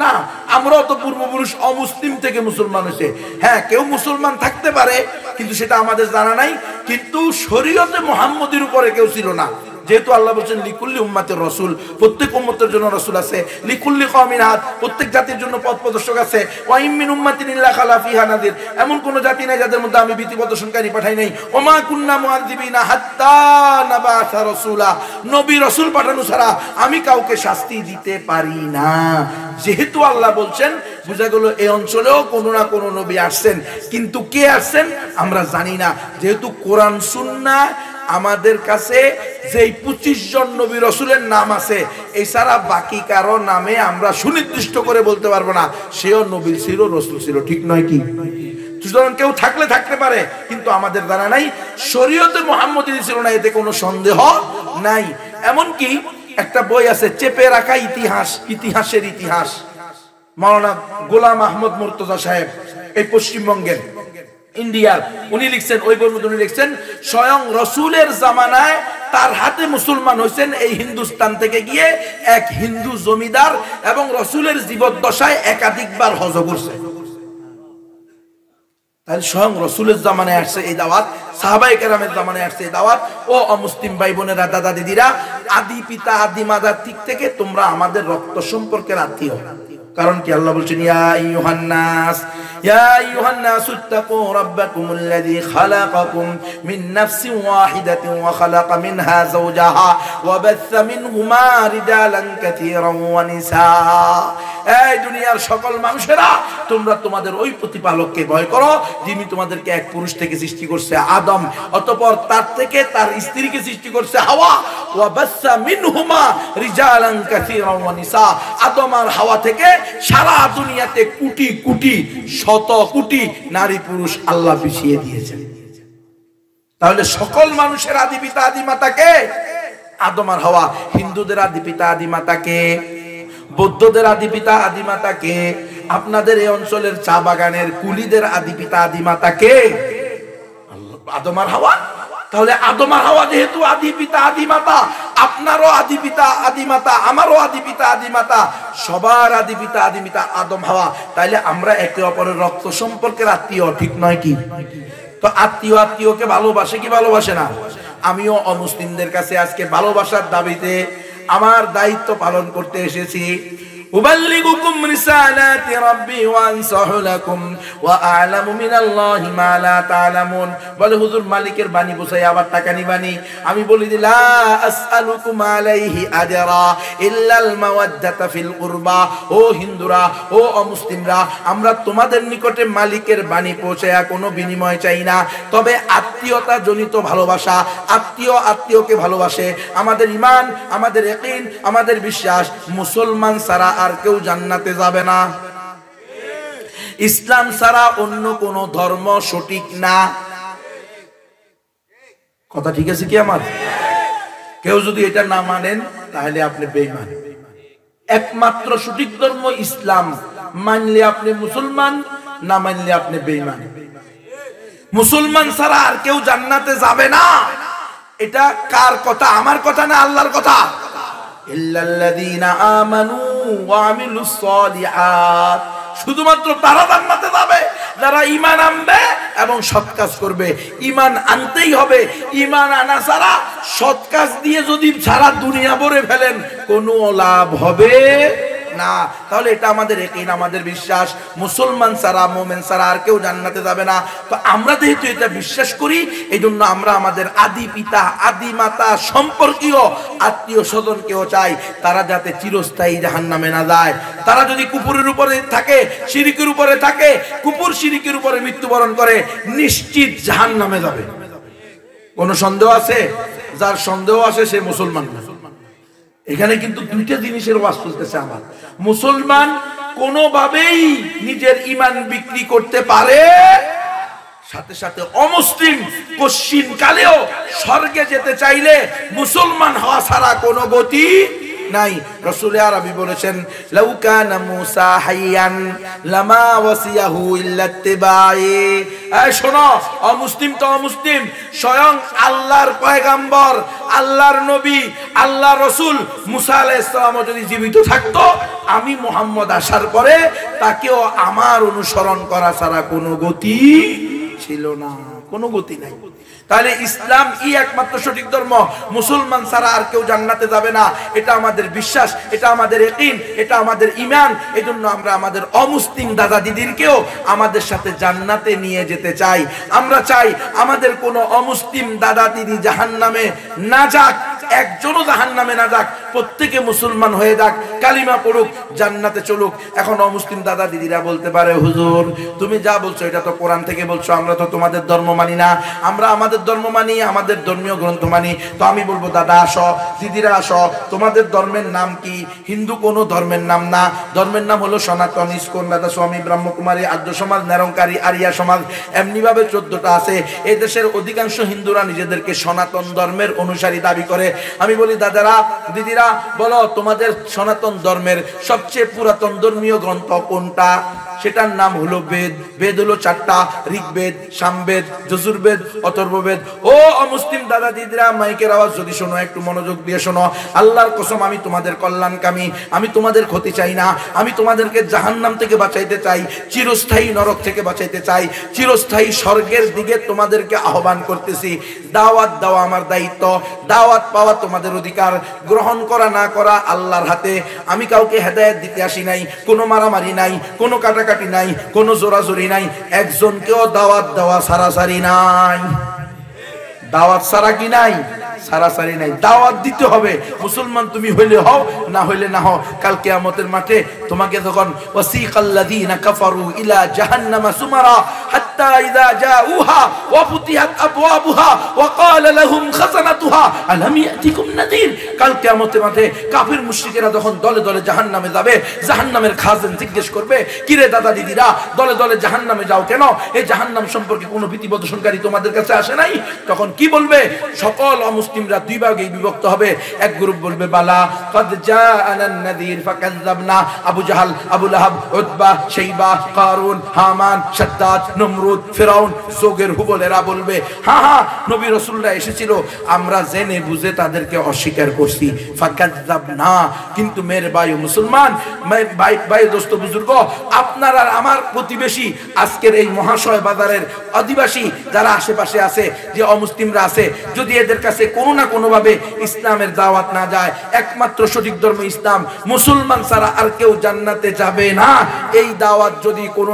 Speaker 1: না, আমরাও তো পূর্বপুরুষ অমুসলিম থেকে মুসলমান হয়েছে। হ্যাঁ, কেউ মুসলমান থাকতে পারে, কিন্তু সেটা আমাদের জানা নাই। কিন্তু শরীয়তে মুহাম্মদীর উপরে কেউ ছিল না। যেহেতু আল্লাহ বলেন লিকুল্লি উম্মাতির রাসূল, প্রত্যেক উম্মতের জন্য রাসূল আছে। লিকুল্লি কওমিন হাদ, প্রত্যেক জাতির জন্য পথ প্রদর্শক আছে। ওয়া ইম মিন উম্মাতিন ইল্লা খালা ফিহা নাযির, এমন কোন জাতি নাই যাদের মধ্যে আমি ভীতি প্রদর্শনকারী পাঠাই নাই। ওমা কুন্না মুআযিবিনা হাত্তা নাবাসা রাসূলা, নবী রাসূল পাঠানো ছাড়া আমি কাউকে শাস্তি দিতে পারি না। যেহেতু আল্লাহ বলছেন, বুঝা গেল এই অঞ্চলেও কোনো না কোনো নবী আসছেন। কিন্তু কে আসছেন আমরা জানি না। যেহেতু কোরআন সুন্নাহ আমাদের কাছে যেই 25 জন নবী রাসূলের নাম আছে, এছাড়া বাকি কারো নামে আমরা সুনির্দিষ্ট করে বলতে পারবো না সেও নবী ছিল, রাসূল ছিল। ঠিক নয় কি? সুতরাং কেউ থাকলে থাকতে পারে, কিন্তু আমাদের জানা নাই। শরীয়তে মুহাম্মদী ছিল না, এতে কোনো সন্দেহ নাই। এমনকি একটা বই আছে চেপে রাখা ইতিহাস, ইতিহাসের ইতিহাস, মাওলানা গোলাম আহমদ মুর্তজা সাহেব, এই পশ্চিমবঙ্গের ইন্ডিয়ার, উনি লিখছেন, ওই বইয়ের মধ্যে উনি লিখছেন স্বয়ং রাসূলের জামানায় তার হাতে মুসলমান হয়েছেন এই হিন্দুস্তান থেকে গিয়ে এক হিন্দু জমিদার, এবং রাসূলের জীবদ্দশায় একাধিকবার হজ করছে। তাহলে স্বয়ং রাসূলের জামানায় আসছে এই দাওয়াত, সাহাবায়ে কেরামের জামানায় আসছে এই দাওয়াত। ও অমুসলিম ভাই বোনেরা, দাদা দিদিরা, আদি পিতা আদি মাদার দিক থেকে তোমরা আমাদের রক্ত সম্পর্কের আত্মীয়। কারণ কি আল্লাহ বলছেন ইয়া আইয়ুহান নাস ইত্তাকু রাব্বাকুমুল্লাযী খালাকাকুম মিন নাফসিন ওয়াহিদাতিন ওয়া খালাকা মিনহা যাওজাহা ওয়া বাসসা মিনহুমা রিজালান কাসীরান ওয়া নিসা। এই দুনিয়ার সকল মানুষেরা তোমরা তোমাদের ওই প্রতিপালককে ভয় করো যিনি তোমাদেরকে এক পুরুষ থেকে সৃষ্টি করছে আদম, অতঃপর তার থেকে তার স্ত্রীকে সৃষ্টি করছে হাওয়া। ওয়া বাসসা মিনহুমা রিজালান কাসীরান ওয়া নিসা। আদম আর হাওয়া থেকে সারা দুনিয়াতে কোটি কোটি শত কোটি নারী পুরুষ আল্লাহ বিছিয়ে দিয়েছেন। তাহলে সকল মানুষের আদি পিতা আদি মাতা কে? আদম আর হাওয়া। হিন্দুদের আদি পিতা আদি মাতা কে? বৌদ্ধদের আদি পিতা আদি মাতা কে? আপনাদের এই অঞ্চলের চা বাগানের কুলিদের আদি পিতা আদি মাতা কে? আদম আর হাওয়া। তাহলে আদম আর হাওয়া যেহেতু আদি পিতা আদি মাতা, আপনারও আদি পিতা আদি মাতা, আমারও আদি পিতা আদি মাতা, সবার আদি পিতা আদি মাতা আদম হাওয়া। তাইলে আমরা একে অপরের রক্ত সম্পর্কের আত্মীয়, ঠিক নয় কি? তো আত্মীয় আত্মীয়কে ভালোবাসে কি ভালোবাসে না? আমিও অমুসলিমদের কাছে আজকে ভালোবাসার দাবিতে আমার দায়িত্ব পালন করতে এসেছি। উবাল্লিগুকুম রিসালাতি রাব্বি ওয়া আনসাহু লাকুম ওয়া আ'লামু মিনাল্লাহি মা লা তা'লামুন। বলে হুজুর মালিকের বাণী বুঝাই আবার টাকা নিবানি। আমি বলি লা আসআলুকুম আলাইহি আজরা ইল্লাল মাওয়াদ্দাতা ফিল কুরবা। ও হিন্দুরা, ও অমুসলিমরা, আমরা তোমাদের নিকটে মালিকের বাণী পৌঁছায়া কোনো বিনিময় চাই না, তবে আত্মীয়তা জনিত ভালোবাসা। আত্মীয় আত্মীয়কে ভালোবাসে। আমাদের ঈমান, আমাদের ইয়াকিন, আমাদের বিশ্বাস, মুসলমান ছাড়া আর কেউ জান্নাতে যাবে না। ইসলাম ছাড়া অন্য কোন ধর্ম সঠিক না। কথা ঠিক আছে কি আমার? কেউ যদি এটা না মানেন তাহলে আপনি বেঈমান। একমাত্র সঠিক ধর্ম ইসলাম। মানলে আপনি মুসলমান, না মানলে আপনি বেঈমান। মুসলমান ছাড়া আর কেউ জান্নাতে যাবে না। এটা কার কথা? আমার কথা না আল্লাহর কথা? ইল্লাল্লাযীনা আমানু ওয়া আমিলুস সালিহাত। শুধুমাত্র তারা জান্নাতে যাবে যারা ঈমান আনবে এবং সৎ কাজ করবে। ঈমান আনতেই হবে। ঈমান আনা ছাড়া সৎ কাজ দিয়ে যদি সারা দুনিয়া ভরে ফেলেন কোনো লাভ হবে না। তাহলে এটা আমাদের ইয়াকিন, আমাদের বিশ্বাস। মুসলমান ছাড়া, মুমিন ছাড়া আর কেউ জান্নাতে যাবে না। তো আমরা যেহেতু এটা বিশ্বাস করি, এই জন্য আমরা আমাদের আদি পিতা আদি মাতা সম্পর্কীয় আত্মীয় স্বজনকেও চাই তারা যাতে চিরস্থায়ী জাহান্নামে না যায়। তারা যদি কুফরের উপরে থাকে, শিরকের উপরে থাকে, কুফর শিরকের উপরে মৃত্যুবরণ করে, নিশ্চিত জাহান্নামে যাবে। কোনো সন্দেহ আছে? যার সন্দেহ আছে সে মুসলমান না। এখানে কিন্তু দুইটা জিনিসের ওয়াজ চলতেছে আমার। মুসলমান কোনোভাবেই নিজের ঈমান বিক্রি করতে পারে, সাথে সাথে অমুসলিম কশিন কালেও স্বর্গে যেতে চাইলে মুসলমান হওয়া ছাড়া কোনো গতি নাই। রাসূল আরবি বলেছেন লাউ কানা মূসা হাইয়ান লামা ওয়াসিয়াহু ইল্লা ইত্তিবাই। এই শোনো, অমুসলিম তো অমুসলিম, স্বয়ং আল্লাহর পয়গম্বর, আল্লাহর নবী, আল্লাহর রাসূল মূসা আলাইহিস সালাম যদি জীবিত থাকতো, আমি মুহাম্মদ আসার পরে তাকেও আমার অনুসরণ করা ছাড়া কোনো গতি ছিল না, কোনো গতি নাই। তাহলে ইসলাম একমাত্র সঠিক ধর্ম। মুসলমান ছাড়া আর কেউ জান্নাতে যাবে না, এটা আমাদের বিশ্বাস, এটা আমাদের ইয়াকিন, এটা আমাদের ঈমান। এজন্য আমরা আমাদের অমুসলিম দাদা দিদিরকেও আমাদের সাথে জান্নাতে নিয়ে যেতে চাই। আমরা চাই আমাদের কোনো অমুসলিম দাদা দিদি জাহান্নামে না যাক, একজনও জাহান্নামে না যাক, প্রত্যেকে মুসলমান হয়ে যাক, কালিমা পড়ুক, জান্নাতে চলুক। এখন অমুসলিম দাদা দিদিরা বলতে পারে হুজুর তুমি যা বলছো এটা তো কোরআন থেকে বলছো, আমরা তো তোমাদের ধর্ম মানি না, আমরা আমাদের ধর্ম মানি, আমাদের ধর্মীয় গ্রন্থ মানি। তো আমি বলবো দাদা আসো, দিদিরা আসো, তোমাদের ধর্মের নাম কি? হিন্দু কোনো ধর্মের নাম না, ধর্মের নাম হলো সনাতন, ইস্কন, রাধা স্বামী, ব্রহ্মকুমারী, আর্য সমাজ, নিরঙ্কারী, আরিয়া সমাজ, এমনিভাবে 14টা আছে। এই দেশের অধিকাংশ হিন্দুরা নিজেদেরকে সনাতন ধর্মের অনুসারী দাবি করে। আমি বলি দাদারা দিদিরা বলো তোমাদের সনাতন ধর্মের সবচেয়ে পুরাতন ধর্মীয় গ্রন্থ কোনটা? সেটার নাম হলো বেদ। বেদ হলো 4টা, ঋগ্বেদ, সামবেদ, যজুর্বেদ, অথর্ববেদ। ও অমুসলিম দাদা দিদিরা মাইকের আওয়াজ যদি শোনো, একটু মনোযোগ দিয়ে শোনো। আল্লাহর কসম আমি তোমাদের কল্যাণকামী, আমি তোমাদের ক্ষতি চাই না। আমি তোমাদেরকে জাহান্নাম থেকে বাঁচাইতে চাই, চিরস্থায়ী নরক থেকে বাঁচাইতে চাই, চিরস্থায়ী স্বর্গের দিকে তোমাদেরকে আহ্বান করতেছি। দাওয়াত দেওয়া আমার দায়িত্ব, দাওয়াত পাওয়া তোমাদের অধিকার, গ্রহণ করা না করা আল্লাহর হাতে। আমি কাউকে হেদায়েত দিতে আসি নাই, কোনো মারামারি নাই, কোনো কাটাকাটি নাই, কোনো জোরাজুরি নাই, একজনকেও দাওয়াত দেওয়া সারাসারি নাই। দাওয়াত সারা কি নাই? সারাসারি নাই, দাওয়াত দিতে হবে। মুসলমান তুমি হইলে হও, না হইলে না হও। কাল কিয়ামতের মাঠে তোমাকে যখন ওয়াসিকাল্লাযীনা কাফারু ইলা জাহান্নামা সুমারা হাত্তা ইযা জাউহা ওয়া ফুতিহাত আবওয়াবুহা ওয়া ক্বালা লাহুম খাযানাতুহা আলাম ইয়াতিকুম নাযীর। কাল কিয়ামতের মাঠে কাফির মুশরিকেরা যখন দলে দলে জাহান্নামে যাবে, জাহান্নামের খাজেন জিজ্ঞেস করবে, কিরে দাদা দিদিরা, দলে দলে জাহান্নামে যাও কেন? এই জাহান্নাম সম্পর্কে কোনো ভীতি প্রদর্শনকারী তোমাদের কাছে আসে নাই? তখন কি বলবে? সকল মুসলিমরা দুই ভাগে বিভক্ত হবে। এক গ্রুপ বলবে বালা কাদ জাআনান নাযীর ফাকাযযাবনা। আবু জাহাল, আবু লাহাব, উতবা, শাইবা, কারুন, হামান, শাদ্দাদ, নমরুদ, ফিরাউন, যোগের হুবলেরা বলবে হ্যাঁ হ্যাঁ নবী রাসূলরা এসেছিল, আমরা জেনে বুঝে তাদেরকে অস্বীকার করছি। ফাকাযযাবনা। কিন্তু মেরে ভাই মুসলমান, ভাই দোস্ত বুজুর্গ, আপনার আর আমার প্রতিবেশী আজকের এই মহাশয় বাজারের আদিবাসী যারা আশেপাশে আছে, যে অমুসলিমরা আছে, যদি এদের কাছে কোনো না কোনো ভাবে ইসলামের দাওয়াত না যায়, একমাত্র সঠিক ধর্ম ইসলাম, মুসলমান ছাড়া আর কেউ জান্নাতে যাবে না, এই দাওয়াত যদি কোনো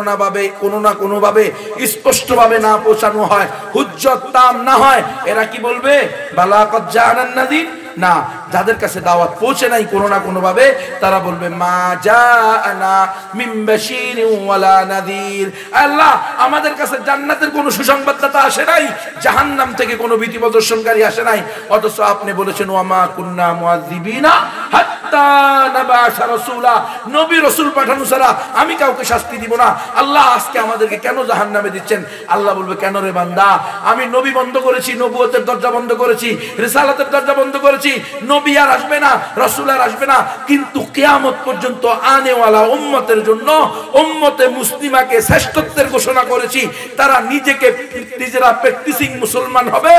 Speaker 1: না কোনো ভাবে স্পষ্ট ভাবে না পৌঁছানো হয়, হুজ্জত তাম না হয়, এরা কি বলবে? বালা কাদ জাআনান নাযীর। না, যাদের কাছে দাওয়াত পৌঁছে নাই কোনো না কোনো ভাবে, তারা বলবে মা জাআনা মিন বাশীরিন ওয়ালা নাযীর। আল্লাহ, আমাদের কাছে জান্নাতের কোনো সুসংবাদদাতা আসে নাই, জাহান্নাম থেকে কোনো ভীতি প্রদর্শনকারী আসে নাই। অথচ আপনি বলেছেন ওয়া মা কুন্না মুআযিবিনা হাত্তা নাবা'আসা রাসূলা, নবী রাসূল পাঠানো ছাড়া আমি কাউকে শাস্তি দিব না। আল্লাহ, আজকে আমাদেরকে কেন জাহান্নামে দিচ্ছেন? আল্লাহ বলবে কেন রে বান্দা, আমি নবী বন্ধ করেছি, নবুয়তের দরজা বন্ধ করেছি, রিসালাতের দরজা বন্ধ করেছি, নবী আর আসবে না, রাসূল আর আসবে না, কিন্তু কিয়ামত পর্যন্ত আনেওয়ালা উম্মতের জন্য উম্মতে মুসলিমাকে শ্রেষ্ঠত্বের ঘোষণা করেছি। তারা নিজেরা প্র্যাকটিসিং মুসলমান হবে,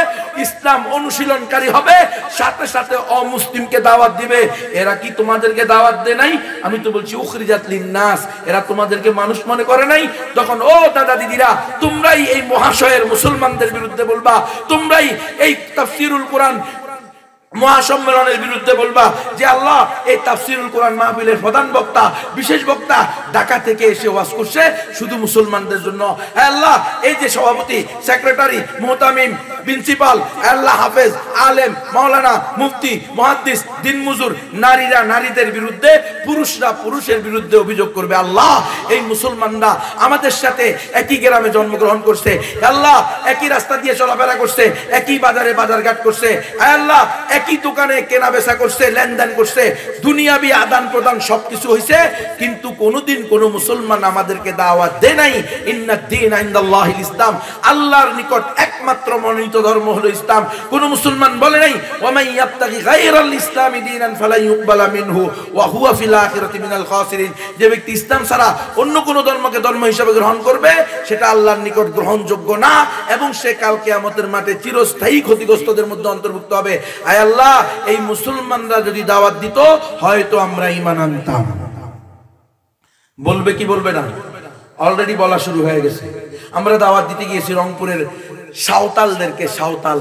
Speaker 1: ইসলাম অনুশীলনকারী হবে, সাথে সাথে অমুসলিমকে দাওয়াত দিবে। এরা কি তোমাদেরকে দাওয়াত দেয় নাই? আমি তো বলছি উখরিজাত লিন্নাস, এরা তোমাদেরকে মানুষ মনে করে নাই? তখন ও দাদা দিদিরা, তোমরাই এই মহাশয়ের মুসলমানদের বিরুদ্ধে বলবা, তোমরাই এই তাফসীরুল কোরআন মহাসম্মেলনের বিরুদ্ধে বলবা যে আল্লাহ, এই তাফসীরুল কোরআন মাহফিলের প্রধান বক্তা, বিশেষ বক্তা ঢাকা থেকে এসে ওয়াজ করছে শুধু মুসলমানদের জন্য। আল্লাহ, এই যে সভাপতি, সেক্রেটারি, মুহতামিম, প্রিন্সিপাল, আল্লাহ হাফেজ, আলেম, মাওলানা, মুফতি, মুহাদ্দিস, দিনমজুর, নারীরা নারীদের বিরুদ্ধে, পুরুষরা পুরুষের বিরুদ্ধে অভিযোগ করবে। আল্লাহ, এই মুসলমানরা আমাদের সাথে একই গ্রামে জন্মগ্রহণ করছে, আল্লাহ একই রাস্তা দিয়ে চলাফেরা করছে, একই বাজারে বাজারঘাট করছে, আল্লাহ একই দোকানে কেনা বেচা করছে, লেনদেন করছে, দুনিয়াবি আদান প্রদান সবকিছু হয়েছে, কিন্তু কোনোদিন কোন মুসলমান আমাদেরকে দাওয়াত দেয় নাই। ইন্নাদ দীন ইনদাল্লাহিল ইসলাম, আল্লাহর নিকট একমাত্র মনোনীত ধর্ম হলো ইসলাম। কোন মুসলমান বলে নাই ওয়া মান ইয়াবতাগি গায়রাল ইসলামি দীনান ফালা ইউকবালা মিনহু ওয়া হুয়া ফিল আখিরাতি মিনাল খাসিরিন। যে ব্যক্তি ইসলাম ছাড়া অন্য কোন ধর্মকে ধর্ম হিসেবে গ্রহণ করবে, সেটা আল্লাহর নিকট গ্রহণযোগ্য না, এবং সে কাল কিয়ামতের মাঠে চিরস্থায়ী ক্ষতিগ্রস্তদের মধ্যে অন্তর্ভুক্ত হবে। আয় আল্লাহ, এই মুসলমানরা যদি দাওয়াত দিত, হয়তো আমরা ঈমান আনতাম। বলবে কি বলবে না? অলরেডি বলা শুরু হয়ে গেছে। আমরা দাওয়াত দিতে গিয়েছি রংপুরের সাঁওতালদেরকে, সাঁওতাল,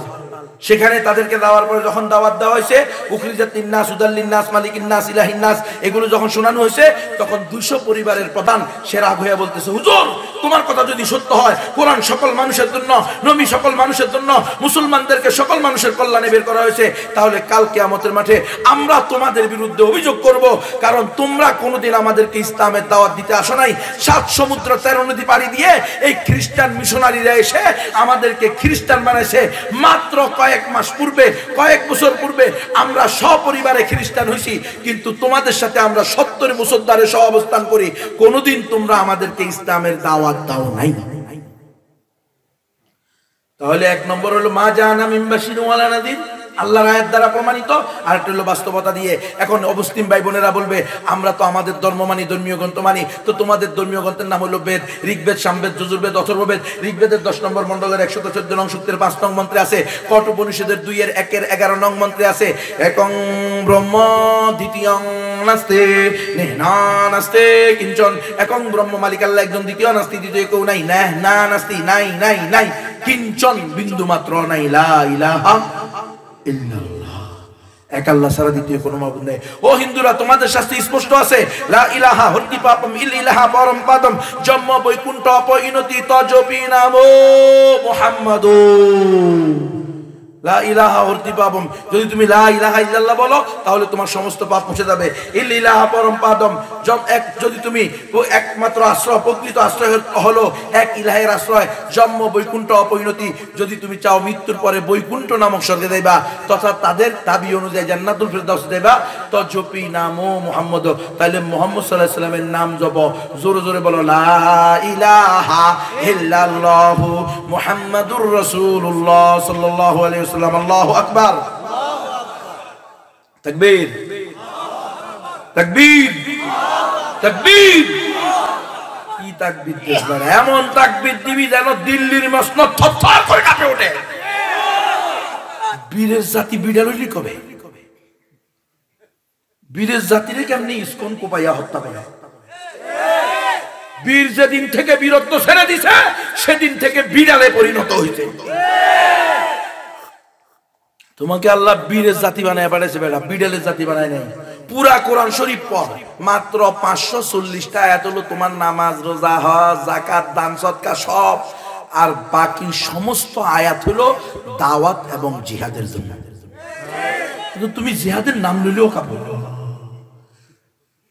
Speaker 1: সেখানে তাদেরকে দেওয়ার পরে যখন দাওয়াত দেওয়া হয়েছে, উখরিজাত লিন্নাস, হুদাল লিন্নাস, মালিকিন নাস, ইলাহিন নাস, এগুলো যখন শোনানো হয়েছে, তখন 200 পরিবারের প্রধান সে রাগ হয়ে বলতেছে, হুজুর, তোমার কথা যদি সত্য হয়, কোরআন সকল মানুষের জন্য, নবী সকল মানুষের জন্য, মুসলমানদেরকে সকল মানুষের কল্যাণে বের করা হয়েছে, তাহলে কাল কিয়ামতের মাঠে আমরা তোমাদের বিরুদ্ধে অভিযোগ করব, কারণ তোমরা কোনোদিন আমাদেরকে ইসলামের দাওয়াত দিতে আসো নাই। 7 সমুদ্র 13 নদী পাড়ি দিয়ে এই খ্রিস্টান মিশনারিরা এসে আমাদেরকে খ্রিস্টান বানাইছে। মাত্র কয়েক মাস পূর্বে, কয়েক বছর পূর্বে আমরা সপরিবারে খ্রিস্টান হইছি, কিন্তু তোমাদের সাথে আমরা 70 বছর ধরে সহাবস্থান করি, কোনোদিন তোমরা আমাদেরকে ইসলামের দাওয়াত দাও নাই। তাহলে 1 নম্বর হলো মা জাআনা মিন বাশীরিন ওয়ালা নাযীর, আল্লাহর আয়াত দ্বারা প্রমাণিত। আর একটা হলো বাস্তবতা দিয়ে। এখন অমুসলিম ভাই বোনেরা বলবে, আমরা তো আমাদের ধর্ম মানি, ধর্মীয় গ্রন্থ মানি, তো তোমাদের ধর্মীয় গ্রন্থের নাম হলো বেদ, ঋগ্বেদ, সামবেদ, যজুর্বেদ, অথর্ববেদ। ঋগ্বেদের 10 নম্বর মণ্ডলের 114 নং সূক্তের 5 নং মন্ত্রে আছে, কঠোপনিষদের 2-1-11 নং মন্ত্রে আছে, একং ব্রহ্ম দ্বিতীয়ং নাস্তি নেহনা নাস্তি কিঞ্চন। একং ব্রহ্ম, মালিক আল্লাহ একজন, দ্বিতীয় নাস্তি, দ্বিতীয় কেউ নাই, নেহনা নাস্তি, নাই নাই নাই, কিঞ্চন বিন্দু মাত্র নাই, লা ইলাহা ইল্লাল্লাহ। এক আল্লাহ ছাড়া দ্বিতীয় কোনো মাবুদ নেই। ও হিন্দুরা, তোমাদের শাস্ত্রে স্পষ্ট আছে, লা ইলাহা হরতি পাপম ইল ইলাহা পরম পাদম জন্ম বৈকুণ্ঠ অপরিণতি তজপি নামো মুহাম্মাদু। লা ইলাহা হরতি পাপম, যদি তুমি লা ইলাহা ইল্লাল্লাহ বলো তাহলে তোমার সমস্ত পাপ মুছে যাবে। ইল ইলাহা পরম পাদম, যদি তুমি একমাত্র আশ্রয়, প্রকৃত আশ্রয় হলো এক ইলাহের আশ্রয়, জন্ম বৈকুণ্ঠ অপরিণতি, যদি তুমি চাও মৃত্যুর পরে বৈকুণ্ঠ নামক স্বর্গে যাইবা তথা তাদের দাবি অনুযায়ী জান্নাতুল ফেরদাউস যাইবা, তো জপি নামো মুহাম্মদ, তাহলে মুহাম্মদ সাল্লাল্লাহু আলাইহি সাল্লামের নাম জপ, জোরে জোরে বলো লা ইলাহা ইল্লাল্লাহু মুহাম্মাদুর রাসূলুল্লাহ সাল্লাল্লাহু আলাইহি ওয়াসাল্লাম। আল্লাহু আকবার, তাকবীর তাকবীর তাকবীর। কি তাকবীর দিবেন? এমন তাকবীর দিবি যেন দিল্লির মসনদ থরথর করে কাঁপে ওঠে। বীরের জাতি বিড়াল হইলি কবে? বীরের জাতিরে কেমনি ইসকন কোপাইয়া হত্যা করে? বীর যেদিন থেকে বীরত্ব ছেড়ে দিছে সেদিন থেকে বিড়ালে পরিণত হইছে। তোমাকে আল্লাহ বীরের জাতি বানায় পাঠাইছে বেটা, বিড়ালের জাতি বানায় নাই। পুরা কোরআন শরীফ পড়, মাত্র 540টা আয়াত হলো তোমার নামাজ, রোজা, হজ, যাকাত, দান, সদকা সব, আর বাকি সমস্ত আয়াত হলো দাওয়াত এবং জিহাদের জন্য। কিন্তু তুমি জিহাদের নাম নিলেও কাপড়।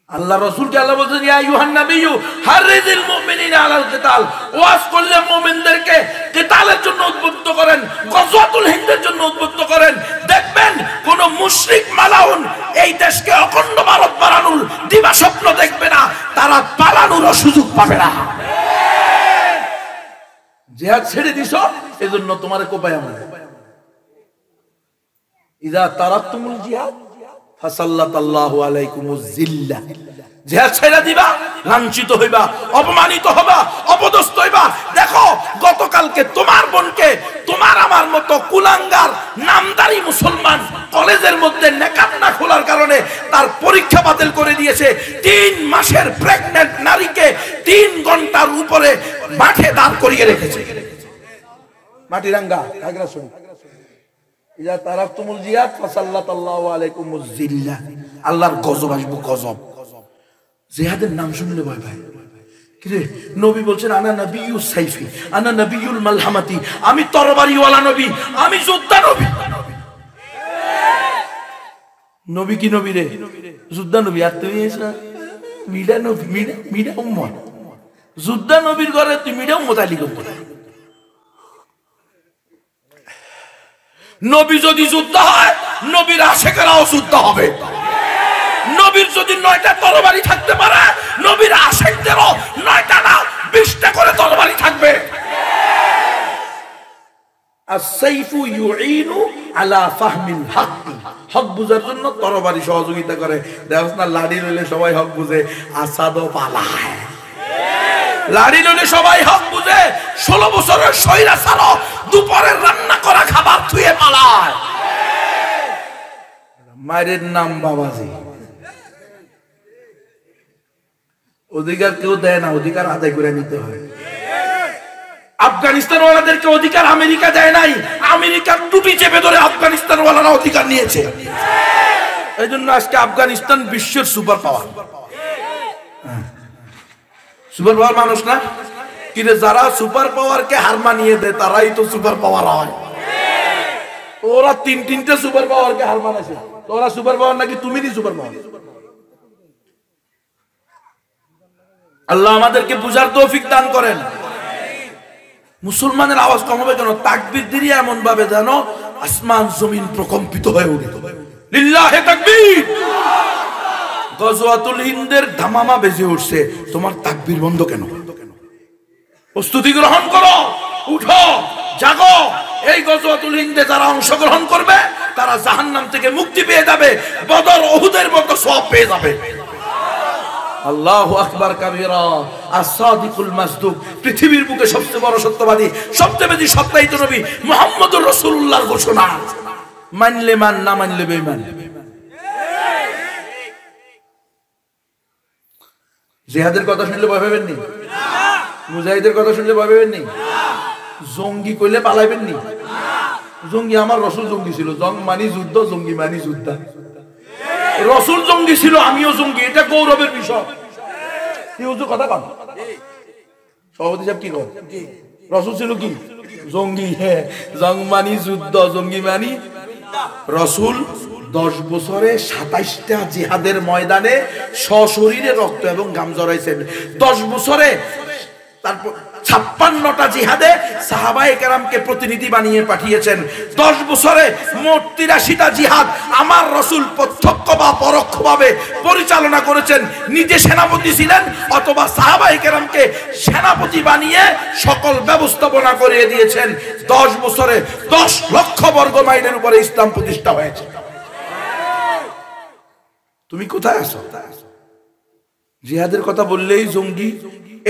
Speaker 1: আল্লাহ রাসূলকে আল্লাহ বলেছেন, ইয়া আইয়ুহান নাবিয়্যু হারিযিল মুমিনিনা আলাল কিতাল, ওয়াজ করলে মুমিনদেরকে কিতালের জন্য উদ্বুদ্ধ করেন, গজওয়াতুল হিন্দের জন্য উদ্বুদ্ধ করেন। দেখবেন কোন মুশরিক মালাউন এই দেশকে অখণ্ড ভারত বানানোর দিবা স্বপ্ন দেখবে না, তারা পালানোরও সুযোগ পাবে না। জিহাদ ছেড়ে দিছো এজন্য তোমারে কোপায় আমরা। ইযা তারাকতুমুল জিহাদ ফাসাল্লাতাল্লাহু আলাইকুমুজ জিল্লাহ, জিহাদ ছেড়ে দিবা লাঞ্ছিত হইবা, অপমানিত হবা, অপদস্থ হইবা। দেখো গতকালকে তোমার বোনকে তোমার আমার মতো কুলাঙ্গার নামদারি মুসলমান কলেজের মধ্যে নেকাব না খোলার কারণে তার পরীক্ষা বাতিল করে দিয়েছে। 3 মাসের প্রেগন্যান্ট নারীকে 3 ঘন্টার উপরে মাঠে দাঁড় করিয়ে রেখেছে। মাটিরাঙ্গা খাগড়াছড়ি। ইযা তারাকতুমুল জিহাদ ফাসাল্লাতাল্লাহু আলাইকুমুজ জিল্লাহ, আল্লাহর গজব আসবে, গজব। জিহাদের নাম শুনলে ভয় পায়। কিরে, নবী বলছেন আনা নবিয়্যুস সাইফি আনা নবিয়্যুল মালহামাতি, আমি তরবারিওয়ালা নবী, আমি যোদ্ধা নবী। নবী কি নবী রে? যোদ্ধা নবী। আর তুমি মিডা নবী, মিডা উম্মত। যোদ্ধা নবীর ঘরে তুই মিডা উম্মত আলী করতে। নবী যদি যোদ্ধা হয় নবীর আশেকেরাও যোদ্ধা হবে। নবীর যদি 9টা তরবারি থাকতে পারে নবীর আশেকদেরও 9টা না 20টা করে তরবারি থাকবে। as-sayfu yu'inu ala fahmil haqq, হক বুঝার জন্য তরবারি সহযোগিতা করে। দেখছ না লাড়ি লইলে সবাই হক বুঝে, আসাদও পালায়। লাড়ি লইলে সবাই হক বুঝে, 16 বছরের সয়রা ছাড়ো দুপুরের রান্না করা খাবার থুয়ে পালায়। মায়ের নাম বাবাজি। অধিকার কেউ দেয় না, অধিকার আদায় করে নিতে হয়। আফগানিস্তান ওয়ালাদেরকে অধিকার আমেরিকা দেয় নাই, আমেরিকার টুপি চেপে ধরে আফগানিস্তান ওয়ালারা অধিকার নিয়েছে। এই জন্য আজকে আফগানিস্তান বিশ্বের সুপার পাওয়ার। সুপার পাওয়ার মানুষ না কিরে, যারা সুপার পাওয়ারকে হার মানিয়ে দেয় তারাই তো সুপার পাওয়ার হয়। ওরা 3-3টে সুপার পাওয়ারকে হার মানাছে, ওরা সুপার পাওয়ার নাকি তুমি নি সুপার পাওয়ার? আল্লাহ আমাদেরকে বুঝার তৌফিক দান করেন। মুসলমানের আওয়াজ কম হবে কেন? তাকবীর দিয়ে এমন ভাবে যেন আসমান জমিন প্রকম্পিত হয়ে ওঠে। লিল্লাহে তাকবীর। গজওয়াতুল হিন্দের ধামামা বেজে উঠছে, তোমার তাকবীর বন্ধ কেন? প্রস্তুতি গ্রহণ করো, উঠো, জাগো। এই গজওয়াতুল হিন্দে যারা অংশগ্রহণ করবে তারা জাহান্নাম থেকে মুক্তি পেয়ে যাবে, বদর উহুদের মতো সওয়াব পেয়ে যাবে। আল্লাহু আকবার কাবীরা। as-সাদিকুল মাসদুক, পৃথিবীর বুকে সবচেয়ে বড় সত্যবাদী, সবচেয়ে বেশি সত্যায়িত নবী মুহাম্মদুর রাসূলুল্লাহর ঘোষণা। মানলে মান, না মানলে বেঈমান। জিহাদের কথা শুনলে ভয় পাবেন নি? মুজাহিদের কথা শুনলে ভয় পাবেন নি? জঙ্গি কইলে পালাইবেন নি? জঙ্গি আমার রাসূল জঙ্গি ছিল। জং মানি যুদ্ধ, জঙ্গি মানি যোদ্ধা। রসুল জঙ্গি ছিল, আমিও জঙ্গি, এটা গৌরবের বিষয়। কি হুজুর কথা কন? সভাপতি সাহেব কি কর? রসুল ছিল কি জঙ্গি? হ্যাঁ, জং মানি যুদ্ধ, জঙ্গি মানি। রসুল 10 বছরে 27টা জিহাদের ময়দানে সশরীরে রক্ত এবং ঘাম জড়াইছেন। 10 বছরে তারপর 56টা জিহাদে সাহাবায়ে কেরামকে প্রতিনিধি বানিয়ে পাঠিয়েছেন। 10 বছরে মোট 83টা জিহাদ আমার রসুল প্রত্যক্ষ বা পরোক্ষভাবে পরিচালনা করেছেন। নিজে সেনাপতি ছিলেন অথবা সাহাবায়ে কেরামকে সেনাপতি বানিয়ে সকল ব্যবস্থাপনা করে দিয়েছেন। 10 বছরে 10 লক্ষ বর্গ মাইলের উপরে ইসলাম প্রতিষ্ঠা হয়েছে। তুমি কোথায় আছো? জিহাদের কথা বললেই জঙ্গি।